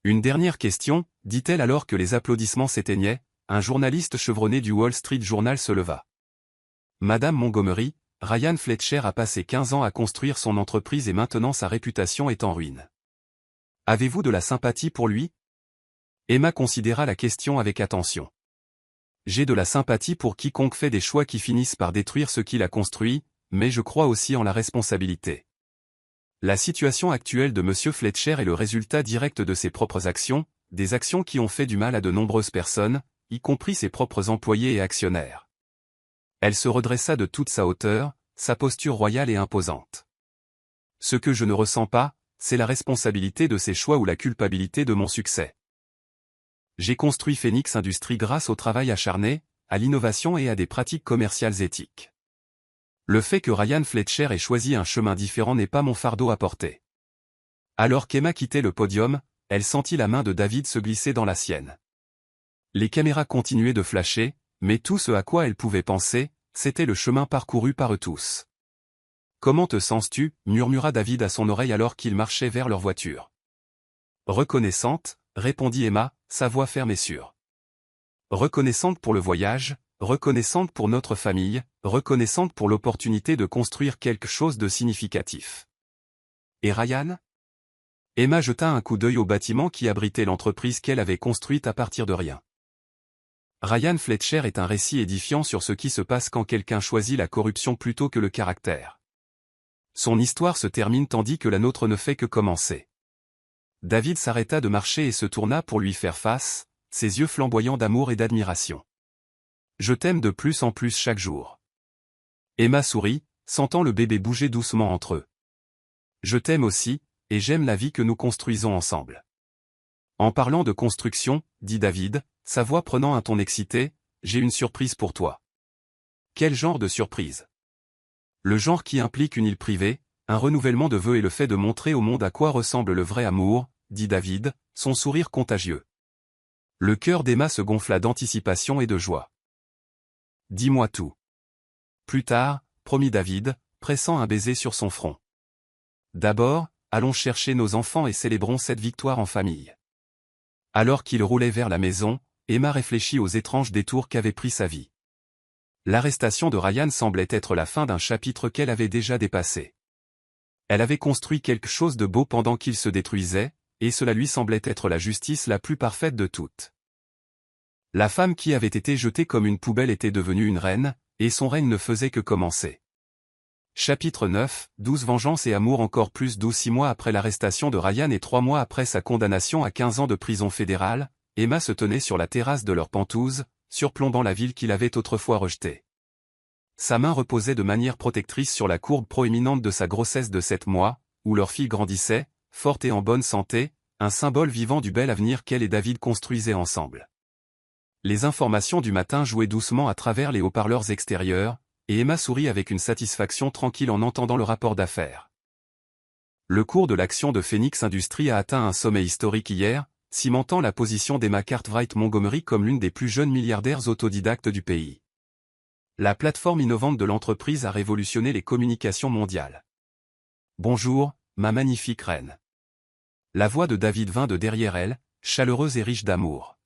Speaker 1: Une dernière question, dit-elle alors que les applaudissements s'éteignaient, un journaliste chevronné du Wall Street Journal se leva. Madame Montgomery, Ryan Fletcher a passé 15 ans à construire son entreprise et maintenant sa réputation est en ruine. Avez-vous de la sympathie pour lui? Emma considéra la question avec attention. J'ai de la sympathie pour quiconque fait des choix qui finissent par détruire ce qu'il a construit, mais je crois aussi en la responsabilité. La situation actuelle de M. Fletcher est le résultat direct de ses propres actions, des actions qui ont fait du mal à de nombreuses personnes, y compris ses propres employés et actionnaires. Elle se redressa de toute sa hauteur, sa posture royale et imposante. Ce que je ne ressens pas, c'est la responsabilité de ses choix ou la culpabilité de mon succès. J'ai construit Phoenix Industries grâce au travail acharné, à l'innovation et à des pratiques commerciales éthiques. Le fait que Ryan Fletcher ait choisi un chemin différent n'est pas mon fardeau à porter. Alors qu'Emma quittait le podium, elle sentit la main de David se glisser dans la sienne. Les caméras continuaient de flasher, mais tout ce à quoi elle pouvait penser, c'était le chemin parcouru par eux tous. « Comment te sens-tu » murmura David à son oreille alors qu'ils marchaient vers leur voiture. « Reconnaissante » répondit Emma, sa voix ferme et sûre. « Reconnaissante pour le voyage, reconnaissante pour notre famille, reconnaissante pour l'opportunité de construire quelque chose de significatif. » Et Ryan ? Emma jeta un coup d'œil au bâtiment qui abritait l'entreprise qu'elle avait construite à partir de rien. Ryan Fletcher est un récit édifiant sur ce qui se passe quand quelqu'un choisit la corruption plutôt que le caractère. Son histoire se termine tandis que la nôtre ne fait que commencer. David s'arrêta de marcher et se tourna pour lui faire face, ses yeux flamboyants d'amour et d'admiration. « Je t'aime de plus en plus chaque jour. » Emma sourit, sentant le bébé bouger doucement entre eux. « Je t'aime aussi, et j'aime la vie que nous construisons ensemble. » En parlant de construction, dit David, sa voix prenant un ton excité, j'ai une surprise pour toi. Quel genre de surprise? Le genre qui implique une île privée, un renouvellement de vœux et le fait de montrer au monde à quoi ressemble le vrai amour, dit David, son sourire contagieux. Le cœur d'Emma se gonfla d'anticipation et de joie. Dis-moi tout. Plus tard, promit David, pressant un baiser sur son front. D'abord, allons chercher nos enfants et célébrons cette victoire en famille. Alors qu'il roulait vers la maison, Emma réfléchit aux étranges détours qu'avait pris sa vie. L'arrestation de Ryan semblait être la fin d'un chapitre qu'elle avait déjà dépassé. Elle avait construit quelque chose de beau pendant qu'il se détruisait, et cela lui semblait être la justice la plus parfaite de toutes. La femme qui avait été jetée comme une poubelle était devenue une reine, et son règne ne faisait que commencer. Chapitre 9, 12 Vengeance et amour. Encore plus 6 mois après l'arrestation de Ryan et 3 mois après sa condamnation à 15 ans de prison fédérale, Emma se tenait sur la terrasse de leur pentouse, surplombant la ville qu'il avait autrefois rejetée. Sa main reposait de manière protectrice sur la courbe proéminente de sa grossesse de 7 mois, où leur fille grandissait, forte et en bonne santé, un symbole vivant du bel avenir qu'elle et David construisaient ensemble. Les informations du matin jouaient doucement à travers les haut-parleurs extérieurs, et Emma sourit avec une satisfaction tranquille en entendant le rapport d'affaires. Le cours de l'action de Phoenix Industries a atteint un sommet historique hier, cimentant la position d'Emma Cartwright Montgomery comme l'une des plus jeunes milliardaires autodidactes du pays. La plateforme innovante de l'entreprise a révolutionné les communications mondiales. Bonjour, ma magnifique reine. La voix de David vint de derrière elle, chaleureuse et riche d'amour.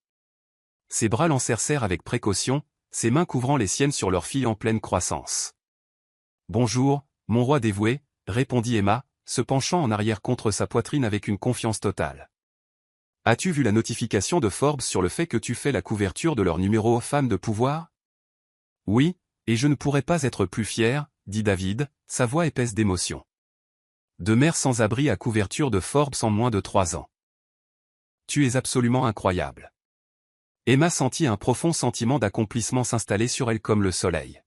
Speaker 1: Ses bras l'encerclèrent avec précaution, ses mains couvrant les siennes sur leur fille en pleine croissance. Bonjour, mon roi dévoué, répondit Emma, se penchant en arrière contre sa poitrine avec une confiance totale. As-tu vu la notification de Forbes sur le fait que tu fais la couverture de leur numéro Femmes de pouvoir? Oui, et je ne pourrais pas être plus fier, dit David, sa voix épaisse d'émotion. De mère sans abri à couverture de Forbes en moins de 3 ans. Tu es absolument incroyable. Emma sentit un profond sentiment d'accomplissement s'installer sur elle comme le soleil.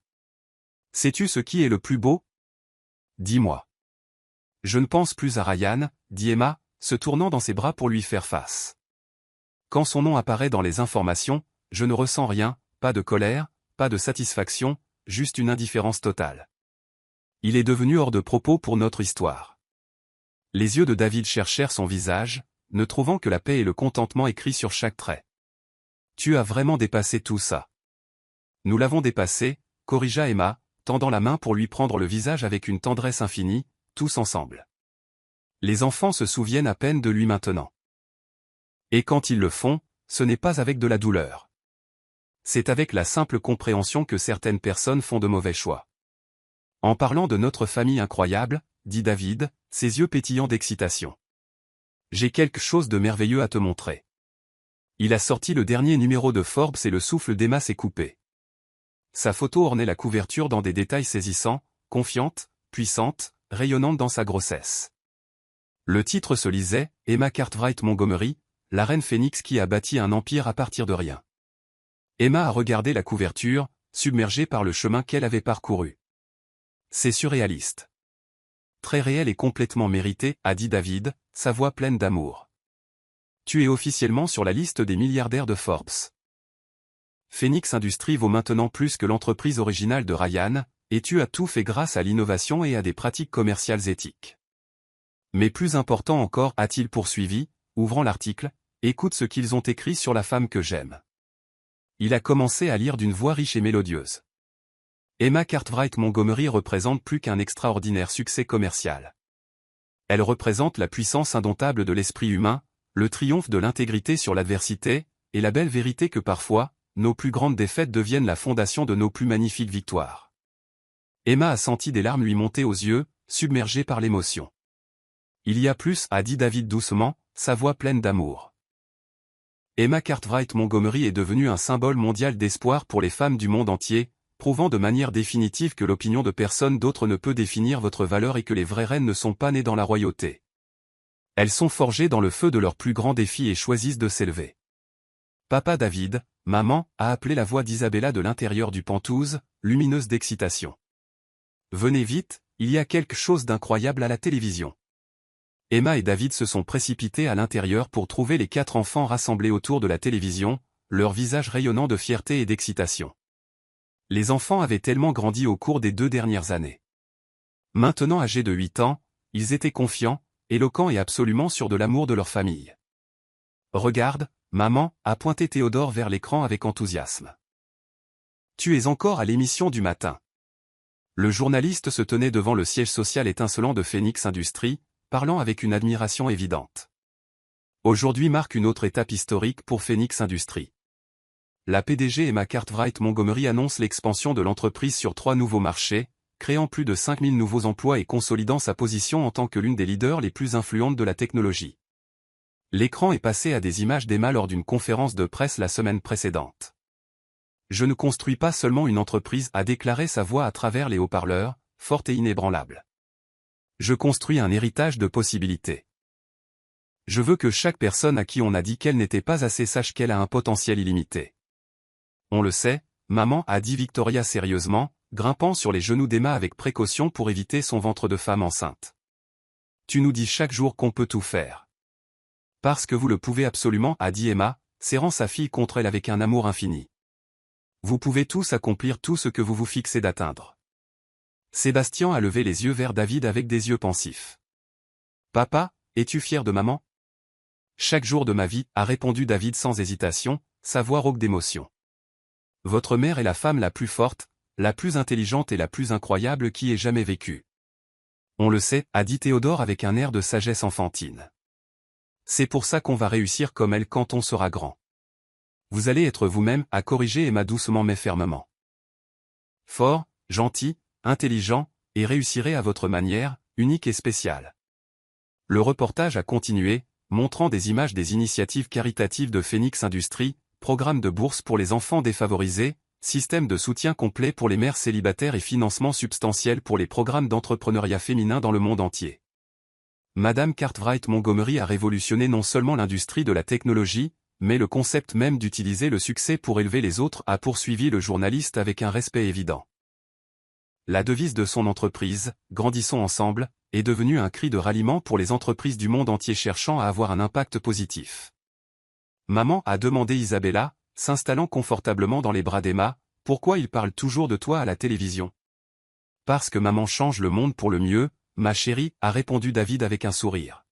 Speaker 1: Sais-tu ce qui est le plus beau? Dis-moi. Je ne pense plus à Ryan, dit Emma, se tournant dans ses bras pour lui faire face. Quand son nom apparaît dans les informations, je ne ressens rien, pas de colère, pas de satisfaction, juste une indifférence totale. Il est devenu hors de propos pour notre histoire. Les yeux de David cherchèrent son visage, ne trouvant que la paix et le contentement écrits sur chaque trait. Tu as vraiment dépassé tout ça. Nous l'avons dépassé, corrigea Emma, tendant la main pour lui prendre le visage avec une tendresse infinie, tous ensemble. Les enfants se souviennent à peine de lui maintenant. Et quand ils le font, ce n'est pas avec de la douleur. C'est avec la simple compréhension que certaines personnes font de mauvais choix. En parlant de notre famille incroyable, dit David, ses yeux pétillants d'excitation. J'ai quelque chose de merveilleux à te montrer. Il a sorti le dernier numéro de Forbes et le souffle d'Emma s'est coupé. Sa photo ornait la couverture dans des détails saisissants, confiante, puissante, rayonnante dans sa grossesse. Le titre se lisait « Emma Cartwright Montgomery, la reine phénix qui a bâti un empire à partir de rien ». Emma a regardé la couverture, submergée par le chemin qu'elle avait parcouru. C'est surréaliste. très réel et complètement mérité, a dit David, sa voix pleine d'amour. Tu es officiellement sur la liste des milliardaires de Forbes. Phoenix Industries vaut maintenant plus que l'entreprise originale de Ryan, et tu as tout fait grâce à l'innovation et à des pratiques commerciales éthiques. Mais plus important encore, a-t-il poursuivi, ouvrant l'article, écoute ce qu'ils ont écrit sur la femme que j'aime. Il a commencé à lire d'une voix riche et mélodieuse. Emma Cartwright Montgomery représente plus qu'un extraordinaire succès commercial. Elle représente la puissance indomptable de l'esprit humain, le triomphe de l'intégrité sur l'adversité, et la belle vérité que parfois, nos plus grandes défaites deviennent la fondation de nos plus magnifiques victoires. Emma a senti des larmes lui monter aux yeux, submergée par l'émotion. Il y a plus, a dit David doucement, sa voix pleine d'amour. Emma Cartwright Montgomery est devenue un symbole mondial d'espoir pour les femmes du monde entier, prouvant de manière définitive que l'opinion de personne d'autre ne peut définir votre valeur et que les vraies reines ne sont pas nées dans la royauté. Elles sont forgées dans le feu de leurs plus grands défis et choisissent de s'élever. Papa David, maman, a appelé la voix d'Isabella de l'intérieur du Penthouse, lumineuse d'excitation. Venez vite, il y a quelque chose d'incroyable à la télévision. Emma et David se sont précipités à l'intérieur pour trouver les 4 enfants rassemblés autour de la télévision, leurs visages rayonnant de fierté et d'excitation. Les enfants avaient tellement grandi au cours des 2 dernières années. Maintenant âgés de 8 ans, ils étaient confiants, éloquents et absolument sûrs de l'amour de leur famille. Regarde, maman, a pointé Théodore vers l'écran avec enthousiasme. Tu es encore à l'émission du matin. Le journaliste se tenait devant le siège social étincelant de Phoenix Industries, parlant avec une admiration évidente. Aujourd'hui marque une autre étape historique pour Phoenix Industries. La PDG Emma Cartwright Montgomery annonce l'expansion de l'entreprise sur 3 nouveaux marchés, créant plus de 5000 nouveaux emplois et consolidant sa position en tant que l'une des leaders les plus influentes de la technologie. L'écran est passé à des images d'Emma lors d'une conférence de presse la semaine précédente. Je ne construis pas seulement une entreprise, a déclaré sa voix à travers les haut-parleurs, forte et inébranlable. Je construis un héritage de possibilités. Je veux que chaque personne à qui on a dit qu'elle n'était pas assez sache qu'elle a un potentiel illimité. On le sait, maman, a dit Victoria sérieusement, grimpant sur les genoux d'Emma avec précaution pour éviter son ventre de femme enceinte. Tu nous dis chaque jour qu'on peut tout faire. Parce que vous le pouvez absolument, a dit Emma, serrant sa fille contre elle avec un amour infini. Vous pouvez tous accomplir tout ce que vous vous fixez d'atteindre. Sébastien a levé les yeux vers David avec des yeux pensifs. Papa, es-tu fier de maman? Chaque jour de ma vie, a répondu David sans hésitation, sa voix rauque d'émotion. Votre mère est la femme la plus forte, la plus intelligente et la plus incroyable qui ait jamais vécu. On le sait, a dit Théodore avec un air de sagesse enfantine. C'est pour ça qu'on va réussir comme elle quand on sera grand. Vous allez être vous-même, a corrigé Emma doucement mais fermement. Fort, gentil, intelligent, et réussirez à votre manière, unique et spéciale. Le reportage a continué, montrant des images des initiatives caritatives de Phoenix Industries, programme de bourse pour les enfants défavorisés, système de soutien complet pour les mères célibataires et financement substantiel pour les programmes d'entrepreneuriat féminin dans le monde entier. Madame Cartwright Montgomery a révolutionné non seulement l'industrie de la technologie, mais le concept même d'utiliser le succès pour élever les autres, a poursuivi le journaliste avec un respect évident. La devise de son entreprise, Grandissons ensemble, est devenue un cri de ralliement pour les entreprises du monde entier cherchant à avoir un impact positif. Maman, a demandé Isabella, s'installant confortablement dans les bras d'Emma, pourquoi il parle toujours de toi à la télévision? Parce que maman change le monde pour le mieux, ma chérie, a répondu David avec un sourire.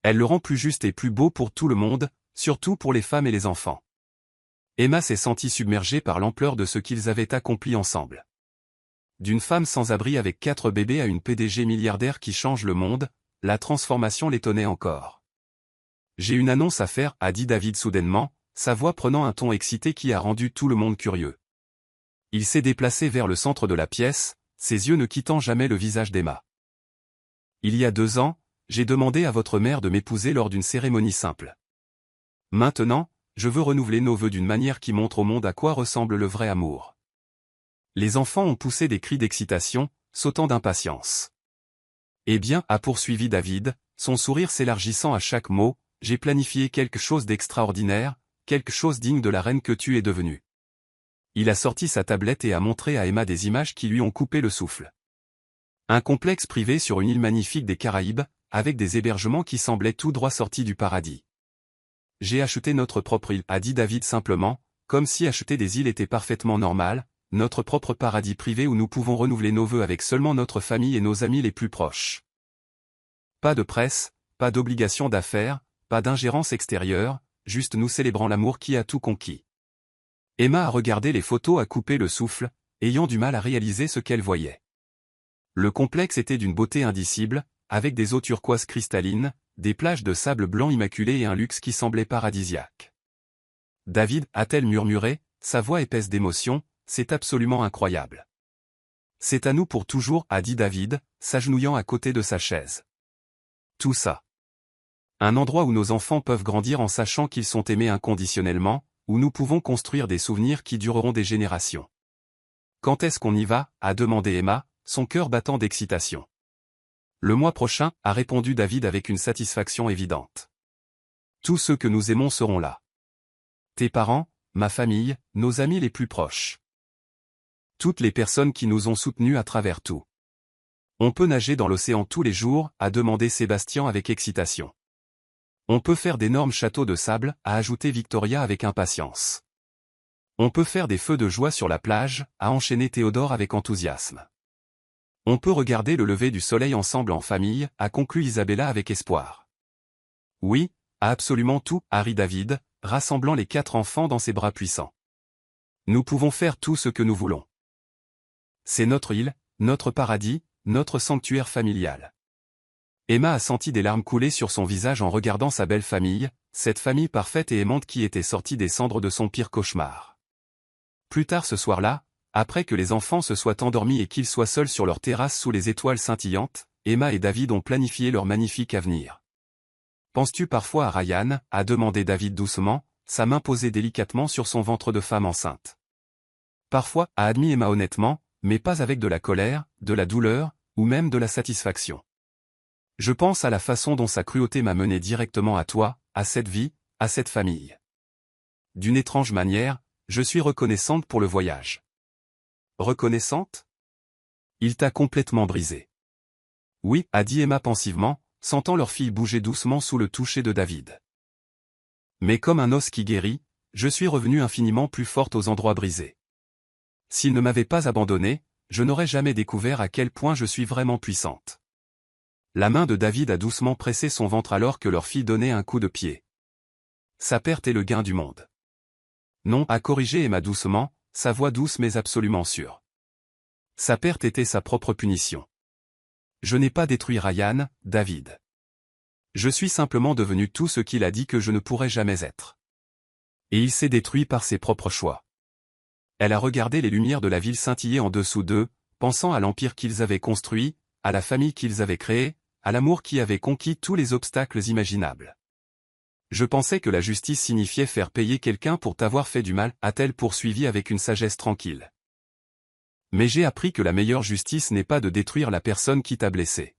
Speaker 1: Elle le rend plus juste et plus beau pour tout le monde, surtout pour les femmes et les enfants. Emma s'est sentie submergée par l'ampleur de ce qu'ils avaient accompli ensemble. D'une femme sans abri avec 4 bébés à une PDG milliardaire qui change le monde, la transformation l'étonnait encore. J'ai une annonce à faire, a dit David soudainement, sa voix prenant un ton excité qui a rendu tout le monde curieux. Il s'est déplacé vers le centre de la pièce, ses yeux ne quittant jamais le visage d'Emma. Il y a 2 ans, j'ai demandé à votre mère de m'épouser lors d'une cérémonie simple. Maintenant, je veux renouveler nos vœux d'une manière qui montre au monde à quoi ressemble le vrai amour. Les enfants ont poussé des cris d'excitation, sautant d'impatience. Eh bien, a poursuivi David, son sourire s'élargissant à chaque mot, j'ai planifié quelque chose d'extraordinaire, quelque chose digne de la reine que tu es devenue. Il a sorti sa tablette et a montré à Emma des images qui lui ont coupé le souffle. Un complexe privé sur une île magnifique des Caraïbes, avec des hébergements qui semblaient tout droit sortis du paradis. J'ai acheté notre propre île, a dit David simplement, comme si acheter des îles était parfaitement normal, notre propre paradis privé où nous pouvons renouveler nos vœux avec seulement notre famille et nos amis les plus proches. Pas de presse, pas d'obligation d'affaires, pas d'ingérence extérieure, juste nous célébrant l'amour qui a tout conquis. Emma a regardé les photos à couper le souffle, ayant du mal à réaliser ce qu'elle voyait. Le complexe était d'une beauté indicible, avec des eaux turquoises cristallines, des plages de sable blanc immaculé et un luxe qui semblait paradisiaque. David, a-t-elle murmuré, sa voix épaisse d'émotion, c'est absolument incroyable. C'est à nous pour toujours, a dit David, s'agenouillant à côté de sa chaise. Tout ça. Un endroit où nos enfants peuvent grandir en sachant qu'ils sont aimés inconditionnellement, où nous pouvons construire des souvenirs qui dureront des générations. Quand est-ce qu'on y va, a demandé Emma, son cœur battant d'excitation. Le mois prochain, a répondu David avec une satisfaction évidente. Tous ceux que nous aimons seront là. Tes parents, ma famille, nos amis les plus proches. Toutes les personnes qui nous ont soutenus à travers tout. On peut nager dans l'océan tous les jours, a demandé Sébastien avec excitation. On peut faire d'énormes châteaux de sable, a ajouté Victoria avec impatience. On peut faire des feux de joie sur la plage, a enchaîné Théodore avec enthousiasme. On peut regarder le lever du soleil ensemble en famille, a conclu Isabella avec espoir. Oui, à absolument tout, a ri David, rassemblant les 4 enfants dans ses bras puissants. Nous pouvons faire tout ce que nous voulons. C'est notre île, notre paradis, notre sanctuaire familial. Emma a senti des larmes couler sur son visage en regardant sa belle famille, cette famille parfaite et aimante qui était sortie des cendres de son pire cauchemar. Plus tard ce soir-là, après que les enfants se soient endormis et qu'ils soient seuls sur leur terrasse sous les étoiles scintillantes, Emma et David ont planifié leur magnifique avenir. Penses-tu parfois à Ryan, a demandé David doucement, sa main posée délicatement sur son ventre de femme enceinte. Parfois, a admis Emma honnêtement, mais pas avec de la colère, de la douleur, ou même de la satisfaction. Je pense à la façon dont sa cruauté m'a mené directement à toi, à cette vie, à cette famille. D'une étrange manière, je suis reconnaissante pour le voyage. Reconnaissante? Il t'a complètement brisé. Oui, a dit Emma pensivement, sentant leur fille bouger doucement sous le toucher de David. Mais comme un os qui guérit, je suis revenue infiniment plus forte aux endroits brisés. S'il ne m'avait pas abandonnée, je n'aurais jamais découvert à quel point je suis vraiment puissante. La main de David a doucement pressé son ventre alors que leur fille donnait un coup de pied. Sa perte est le gain du monde. Non, a corrigé Emma doucement, sa voix douce mais absolument sûre. Sa perte était sa propre punition. Je n'ai pas détruit Ryan, David. Je suis simplement devenu tout ce qu'il a dit que je ne pourrais jamais être. Et il s'est détruit par ses propres choix. Elle a regardé les lumières de la ville scintiller en dessous d'eux, pensant à l'empire qu'ils avaient construit, à la famille qu'ils avaient créée, à l'amour qui avait conquis tous les obstacles imaginables. Je pensais que la justice signifiait faire payer quelqu'un pour t'avoir fait du mal, a-t-elle poursuivi avec une sagesse tranquille. Mais j'ai appris que la meilleure justice n'est pas de détruire la personne qui t'a blessé.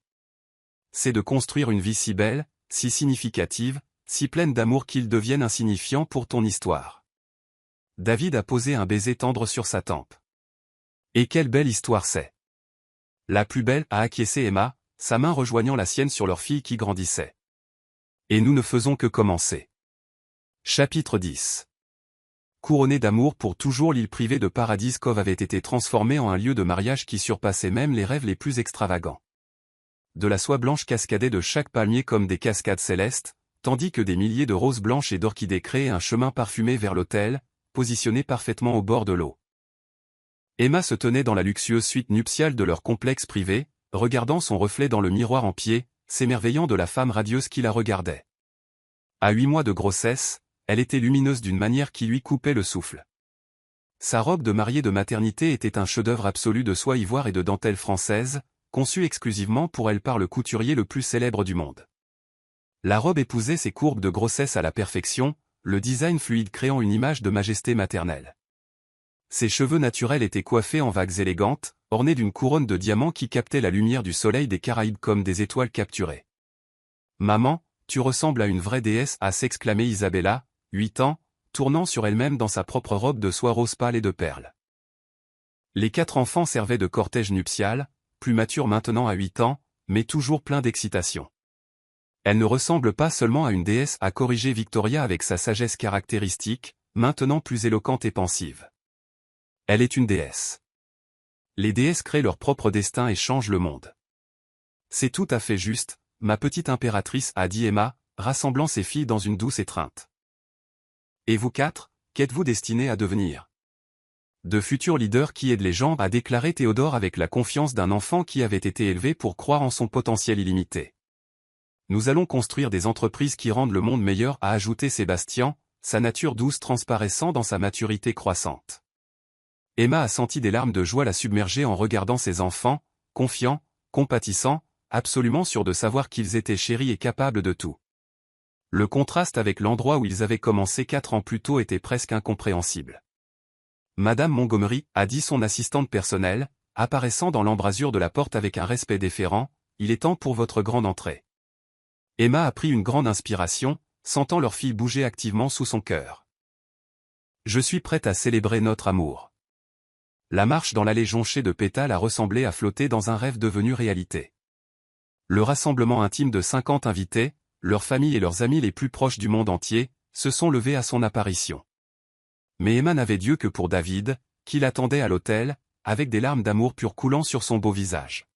Speaker 1: C'est de construire une vie si belle, si significative, si pleine d'amour qu'il devienne insignifiant pour ton histoire. David a posé un baiser tendre sur sa tempe. Et quelle belle histoire c'est. La plus belle, a acquiescé Emma, sa main rejoignant la sienne sur leur fille qui grandissait. Et nous ne faisons que commencer. Chapitre 10. Couronnée d'amour pour toujours, l'île privée de Paradise Cove avait été transformée en un lieu de mariage qui surpassait même les rêves les plus extravagants. De la soie blanche cascadait de chaque palmier comme des cascades célestes, tandis que des milliers de roses blanches et d'orchidées créaient un chemin parfumé vers l'autel, positionné parfaitement au bord de l'eau. Emma se tenait dans la luxueuse suite nuptiale de leur complexe privé, regardant son reflet dans le miroir en pied, s'émerveillant de la femme radieuse qui la regardait. À 8 mois de grossesse, elle était lumineuse d'une manière qui lui coupait le souffle. Sa robe de mariée de maternité était un chef-d'œuvre absolu de soie ivoire et de dentelle française, conçue exclusivement pour elle par le couturier le plus célèbre du monde. La robe épousait ses courbes de grossesse à la perfection, le design fluide créant une image de majesté maternelle. Ses cheveux naturels étaient coiffés en vagues élégantes, ornés d'une couronne de diamants qui captait la lumière du soleil des Caraïbes comme des étoiles capturées. « Maman, tu ressembles à une vraie déesse » a s'exclamé Isabella, 8 ans, tournant sur elle-même dans sa propre robe de soie rose pâle et de perles. Les 4 enfants servaient de cortège nuptial, plus mature maintenant à 8 ans, mais toujours plein d'excitation. Elle ne ressemble pas seulement à une déesse, a corrigé Victoria avec sa sagesse caractéristique, maintenant plus éloquente et pensive. Elle est une déesse. Les déesses créent leur propre destin et changent le monde. C'est tout à fait juste, ma petite impératrice, a dit Emma, rassemblant ses filles dans une douce étreinte. Et vous quatre, qu'êtes-vous destinés à devenir? De futurs leaders qui aident les gens, a déclaré Théodore avec la confiance d'un enfant qui avait été élevé pour croire en son potentiel illimité. Nous allons construire des entreprises qui rendent le monde meilleur, a ajouté Sébastien, sa nature douce transparaissant dans sa maturité croissante. Emma a senti des larmes de joie la submerger en regardant ses enfants, confiants, compatissants, absolument sûrs de savoir qu'ils étaient chéris et capables de tout. Le contraste avec l'endroit où ils avaient commencé 4 ans plus tôt était presque incompréhensible. Madame Montgomery, a dit son assistante personnelle, apparaissant dans l'embrasure de la porte avec un respect déférent, il est temps pour votre grande entrée. Emma a pris une grande inspiration, sentant leur fille bouger activement sous son cœur. Je suis prête à célébrer notre amour. La marche dans l'allée jonchée de pétales a ressemblé à flotter dans un rêve devenu réalité. Le rassemblement intime de 50 invités, leurs familles et leurs amis les plus proches du monde entier, se sont levés à son apparition. Mais Emma n'avait d'yeux que pour David, qui l'attendait à l'hôtel, avec des larmes d'amour pur coulant sur son beau visage.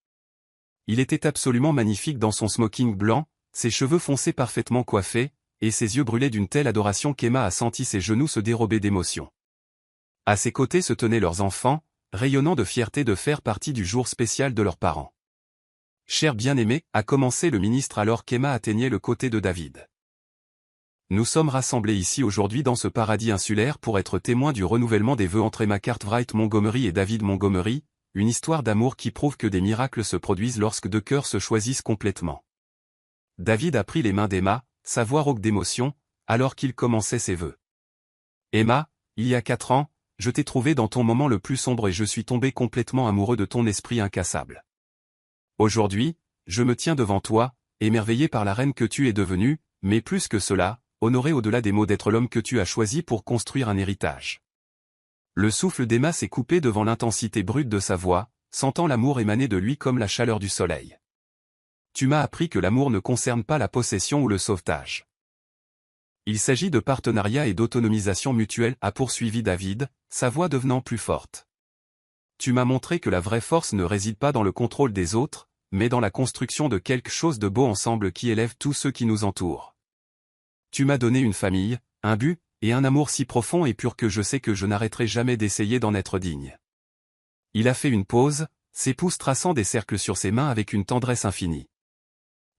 Speaker 1: Il était absolument magnifique dans son smoking blanc, ses cheveux foncés parfaitement coiffés, et ses yeux brûlaient d'une telle adoration qu'Emma a senti ses genoux se dérober d'émotion. À ses côtés se tenaient leurs enfants, rayonnant de fierté de faire partie du jour spécial de leurs parents. « Cher bien-aimé » a commencé le ministre alors qu'Emma atteignait le côté de David. Nous sommes rassemblés ici aujourd'hui dans ce paradis insulaire pour être témoins du renouvellement des vœux entre Emma Cartwright Montgomery et David Montgomery, une histoire d'amour qui prouve que des miracles se produisent lorsque deux cœurs se choisissent complètement. David a pris les mains d'Emma, sa voix rauque d'émotion, alors qu'il commençait ses vœux. Emma, il y a 4 ans, je t'ai trouvé dans ton moment le plus sombre et je suis tombé complètement amoureux de ton esprit incassable. Aujourd'hui, je me tiens devant toi, émerveillé par la reine que tu es devenue, mais plus que cela, honoré au-delà des mots d'être l'homme que tu as choisi pour construire un héritage. Le souffle d'Emma s'est coupé devant l'intensité brute de sa voix, sentant l'amour émaner de lui comme la chaleur du soleil. Tu m'as appris que l'amour ne concerne pas la possession ou le sauvetage. Il s'agit de partenariat et d'autonomisation mutuelle, a poursuivi David, sa voix devenant plus forte. Tu m'as montré que la vraie force ne réside pas dans le contrôle des autres, mais dans la construction de quelque chose de beau ensemble qui élève tous ceux qui nous entourent. Tu m'as donné une famille, un but, et un amour si profond et pur que je sais que je n'arrêterai jamais d'essayer d'en être digne. Il a fait une pause, ses pouces traçant des cercles sur ses mains avec une tendresse infinie.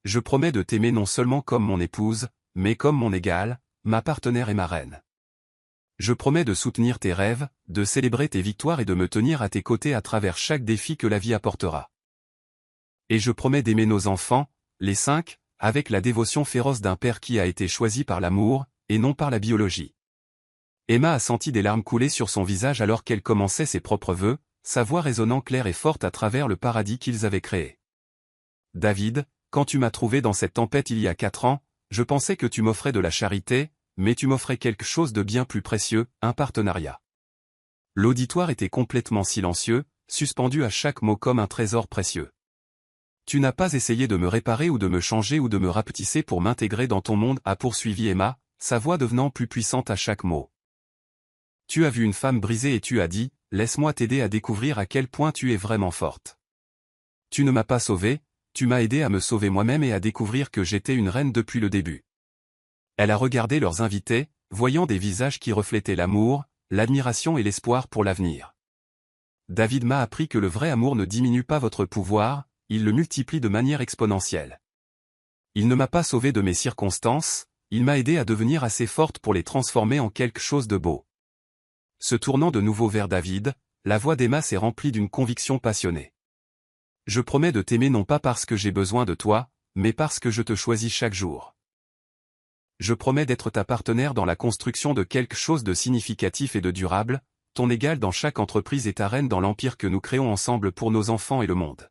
Speaker 1: Je promets de t'aimer non seulement comme mon épouse, mais comme mon égale, ma partenaire et ma reine. Je promets de soutenir tes rêves, de célébrer tes victoires et de me tenir à tes côtés à travers chaque défi que la vie apportera. Et je promets d'aimer nos enfants, les 5, avec la dévotion féroce d'un père qui a été choisi par l'amour, et non par la biologie. Emma a senti des larmes couler sur son visage alors qu'elle commençait ses propres vœux, sa voix résonnant claire et forte à travers le paradis qu'ils avaient créé. David, quand tu m'as trouvé dans cette tempête il y a 4 ans, je pensais que tu m'offrais de la charité, mais tu m'offrais quelque chose de bien plus précieux, un partenariat. L'auditoire était complètement silencieux, suspendu à chaque mot comme un trésor précieux. Tu n'as pas essayé de me réparer ou de me changer ou de me rapetisser pour m'intégrer dans ton monde, a poursuivi Emma, sa voix devenant plus puissante à chaque mot. Tu as vu une femme brisée et tu as dit, laisse-moi t'aider à découvrir à quel point tu es vraiment forte. Tu ne m'as pas sauvée, tu m'as aidé à me sauver moi-même et à découvrir que j'étais une reine depuis le début. Elle a regardé leurs invités, voyant des visages qui reflétaient l'amour, l'admiration et l'espoir pour l'avenir. David m'a appris que le vrai amour ne diminue pas votre pouvoir, il le multiplie de manière exponentielle. Il ne m'a pas sauvé de mes circonstances, il m'a aidé à devenir assez forte pour les transformer en quelque chose de beau. Se tournant de nouveau vers David, la voix d'Emma s'est remplie d'une conviction passionnée. Je promets de t'aimer non pas parce que j'ai besoin de toi, mais parce que je te choisis chaque jour. Je promets d'être ta partenaire dans la construction de quelque chose de significatif et de durable, ton égal dans chaque entreprise et ta reine dans l'empire que nous créons ensemble pour nos enfants et le monde.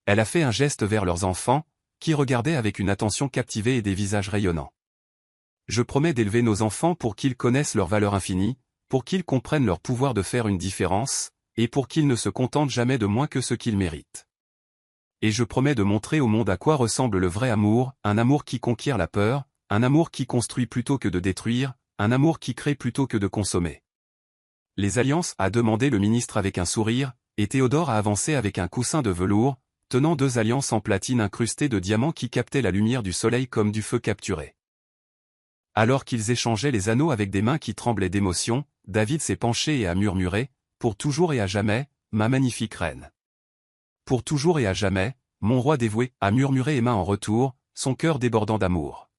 Speaker 1: Elle a fait un geste vers leurs enfants, qui regardaient avec une attention captivée et des visages rayonnants. Je promets d'élever nos enfants pour qu'ils connaissent leur valeur infinie, pour qu'ils comprennent leur pouvoir de faire une différence, et pour qu'ils ne se contentent jamais de moins que ce qu'ils méritent. Et je promets de montrer au monde à quoi ressemble le vrai amour, un amour qui conquiert la peur, un amour qui construit plutôt que de détruire, un amour qui crée plutôt que de consommer. Les alliances, a demandé le ministre avec un sourire, et Théodore a avancé avec un coussin de velours, tenant 2 alliances en platine incrustées de diamants qui captaient la lumière du soleil comme du feu capturé. Alors qu'ils échangeaient les anneaux avec des mains qui tremblaient d'émotion, David s'est penché et a murmuré, « Pour toujours et à jamais, ma magnifique reine. » Pour toujours et à jamais, mon roi dévoué, a murmuré Emma en retour, son cœur débordant d'amour.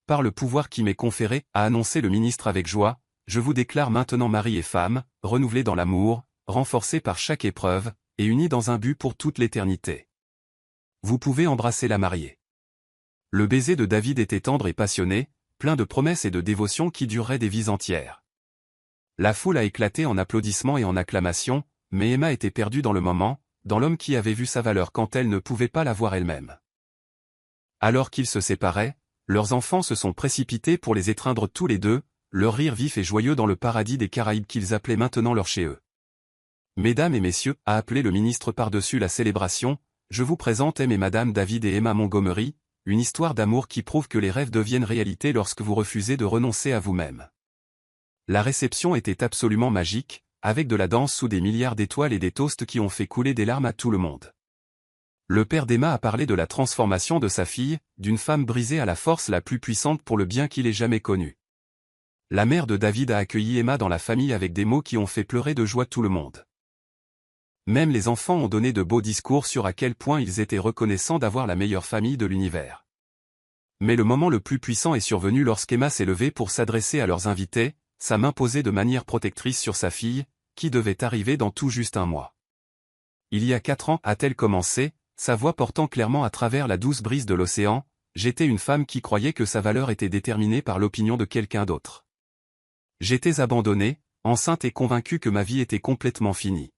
Speaker 1: Par le pouvoir qui m'est conféré, a annoncé le ministre avec joie, je vous déclare maintenant mari et femme, renouvelés dans l'amour, renforcés par chaque épreuve, et unis dans un but pour toute l'éternité. Vous pouvez embrasser la mariée. Le baiser de David était tendre et passionné, plein de promesses et de dévotion qui dureraient des vies entières. La foule a éclaté en applaudissements et en acclamations, mais Emma était perdue dans le moment, dans l'homme qui avait vu sa valeur quand elle ne pouvait pas la voir elle-même. Alors qu'ils se séparaient, leurs enfants se sont précipités pour les étreindre tous les deux, leur rire vif et joyeux dans le paradis des Caraïbes qu'ils appelaient maintenant leur chez eux. Mesdames et messieurs, a appelé le ministre par-dessus la célébration, je vous présente M et Madame David et Emma Montgomery, une histoire d'amour qui prouve que les rêves deviennent réalité lorsque vous refusez de renoncer à vous-même. La réception était absolument magique, avec de la danse sous des milliards d'étoiles et des toasts qui ont fait couler des larmes à tout le monde. Le père d'Emma a parlé de la transformation de sa fille, d'une femme brisée à la force la plus puissante pour le bien qu'il ait jamais connu. La mère de David a accueilli Emma dans la famille avec des mots qui ont fait pleurer de joie tout le monde. Même les enfants ont donné de beaux discours sur à quel point ils étaient reconnaissants d'avoir la meilleure famille de l'univers. Mais le moment le plus puissant est survenu lorsqu'Emma s'est levée pour s'adresser à leurs invités, sa main posée de manière protectrice sur sa fille, qui devait arriver dans tout juste un mois. Il y a 4 ans, a-t-elle commencé, sa voix portant clairement à travers la douce brise de l'océan, j'étais une femme qui croyait que sa valeur était déterminée par l'opinion de quelqu'un d'autre. J'étais abandonnée, enceinte et convaincue que ma vie était complètement finie.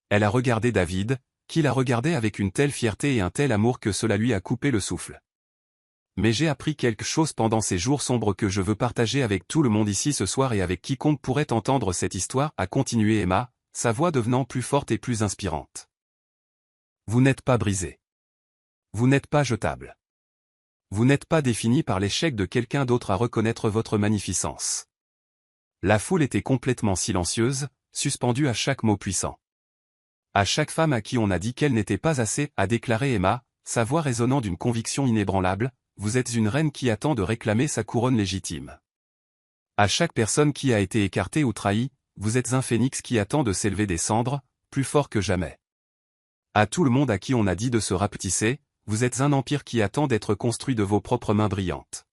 Speaker 1: Elle a regardé David, qui la regardait avec une telle fierté et un tel amour que cela lui a coupé le souffle. Mais j'ai appris quelque chose pendant ces jours sombres que je veux partager avec tout le monde ici ce soir et avec quiconque pourrait entendre cette histoire, a continué Emma, sa voix devenant plus forte et plus inspirante. Vous n'êtes pas brisé. Vous n'êtes pas jetable. Vous n'êtes pas défini par l'échec de quelqu'un d'autre à reconnaître votre magnificence. La foule était complètement silencieuse, suspendue à chaque mot puissant. À chaque femme à qui on a dit qu'elle n'était pas assez, a déclaré Emma, sa voix résonnant d'une conviction inébranlable, vous êtes une reine qui attend de réclamer sa couronne légitime. À chaque personne qui a été écartée ou trahie, vous êtes un phénix qui attend de s'élever des cendres, plus fort que jamais. À tout le monde à qui on a dit de se rapetisser, vous êtes un empire qui attend d'être construit de vos propres mains brillantes.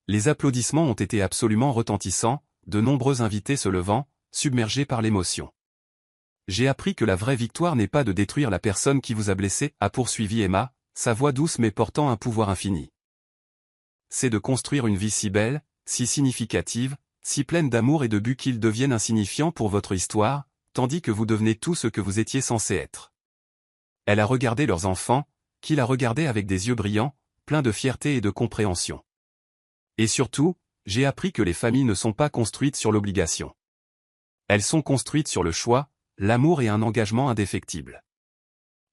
Speaker 1: Les applaudissements ont été absolument retentissants, de nombreux invités se levant, submergés par l'émotion. J'ai appris que la vraie victoire n'est pas de détruire la personne qui vous a blessé, a poursuivi Emma, sa voix douce mais portant un pouvoir infini. C'est de construire une vie si belle, si significative, si pleine d'amour et de but qu'ils deviennent insignifiants pour votre histoire, tandis que vous devenez tout ce que vous étiez censé être. Elle a regardé leurs enfants, qui la regardaient avec des yeux brillants, pleins de fierté et de compréhension. Et surtout, j'ai appris que les familles ne sont pas construites sur l'obligation. Elles sont construites sur le choix, l'amour et un engagement indéfectible.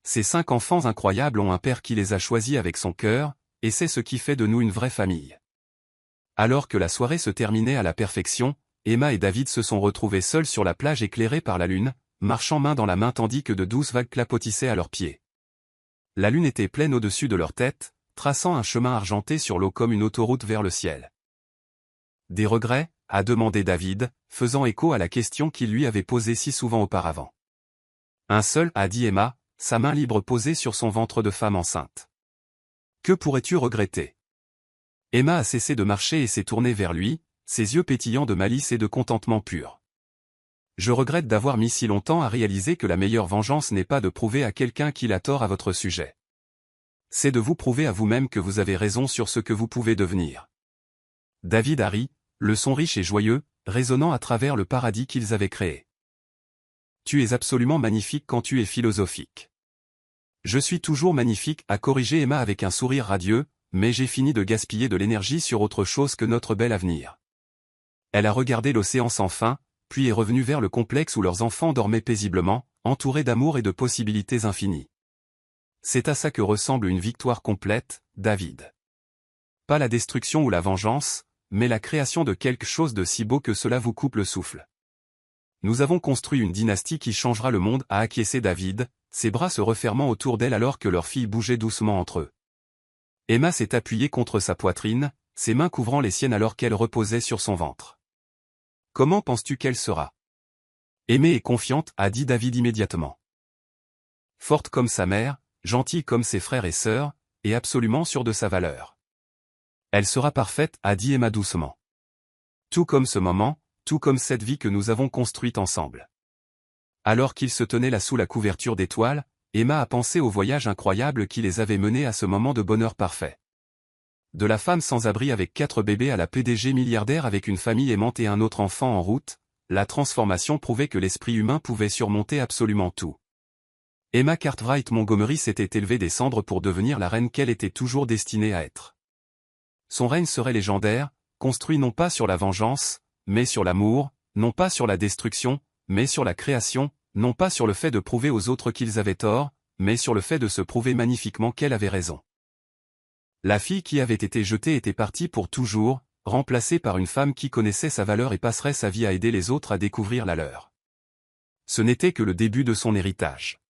Speaker 1: Ces 5 enfants incroyables ont un père qui les a choisis avec son cœur, et c'est ce qui fait de nous une vraie famille. Alors que la soirée se terminait à la perfection, Emma et David se sont retrouvés seuls sur la plage éclairée par la lune, marchant main dans la main tandis que de douces vagues clapotissaient à leurs pieds. La lune était pleine au-dessus de leur tête, traçant un chemin argenté sur l'eau comme une autoroute vers le ciel. Des regrets, a demandé David, faisant écho à la question qu'il lui avait posée si souvent auparavant. Un seul, a dit Emma, sa main libre posée sur son ventre de femme enceinte. Que pourrais-tu regretter? Emma a cessé de marcher et s'est tournée vers lui, ses yeux pétillants de malice et de contentement pur. Je regrette d'avoir mis si longtemps à réaliser que la meilleure vengeance n'est pas de prouver à quelqu'un qu'il a tort à votre sujet. C'est de vous prouver à vous-même que vous avez raison sur ce que vous pouvez devenir. David a ri, le son riche et joyeux, résonnant à travers le paradis qu'ils avaient créé. Tu es absolument magnifique quand tu es philosophique. Je suis toujours magnifique, a corrigé Emma avec un sourire radieux, mais j'ai fini de gaspiller de l'énergie sur autre chose que notre bel avenir. Elle a regardé l'océan sans fin, puis est revenue vers le complexe où leurs enfants dormaient paisiblement, entourés d'amour et de possibilités infinies. C'est à ça que ressemble une victoire complète, David. Pas la destruction ou la vengeance, mais la création de quelque chose de si beau que cela vous coupe le souffle. Nous avons construit une dynastie qui changera le monde, a acquiescé David, ses bras se refermant autour d'elle alors que leurs filles bougeaient doucement entre eux. Emma s'est appuyée contre sa poitrine, ses mains couvrant les siennes alors qu'elle reposait sur son ventre. Comment penses-tu qu'elle sera? Aimée et confiante, a dit David immédiatement. Forte comme sa mère, gentille comme ses frères et sœurs, et absolument sûre de sa valeur. Elle sera parfaite, a dit Emma doucement. Tout comme ce moment, tout comme cette vie que nous avons construite ensemble. Alors qu'ils se tenaient là sous la couverture d'étoiles, Emma a pensé au voyage incroyable qui les avait menés à ce moment de bonheur parfait. De la femme sans abri avec 4 bébés à la PDG milliardaire avec une famille aimante et un autre enfant en route, la transformation prouvait que l'esprit humain pouvait surmonter absolument tout. Emma Cartwright Montgomery s'était élevée des cendres pour devenir la reine qu'elle était toujours destinée à être. Son règne serait légendaire, construit non pas sur la vengeance, mais sur l'amour, non pas sur la destruction, mais sur la création, non pas sur le fait de prouver aux autres qu'ils avaient tort, mais sur le fait de se prouver magnifiquement qu'elle avait raison. La fille qui avait été jetée était partie pour toujours, remplacée par une femme qui connaissait sa valeur et passerait sa vie à aider les autres à découvrir la leur. Ce n'était que le début de son héritage.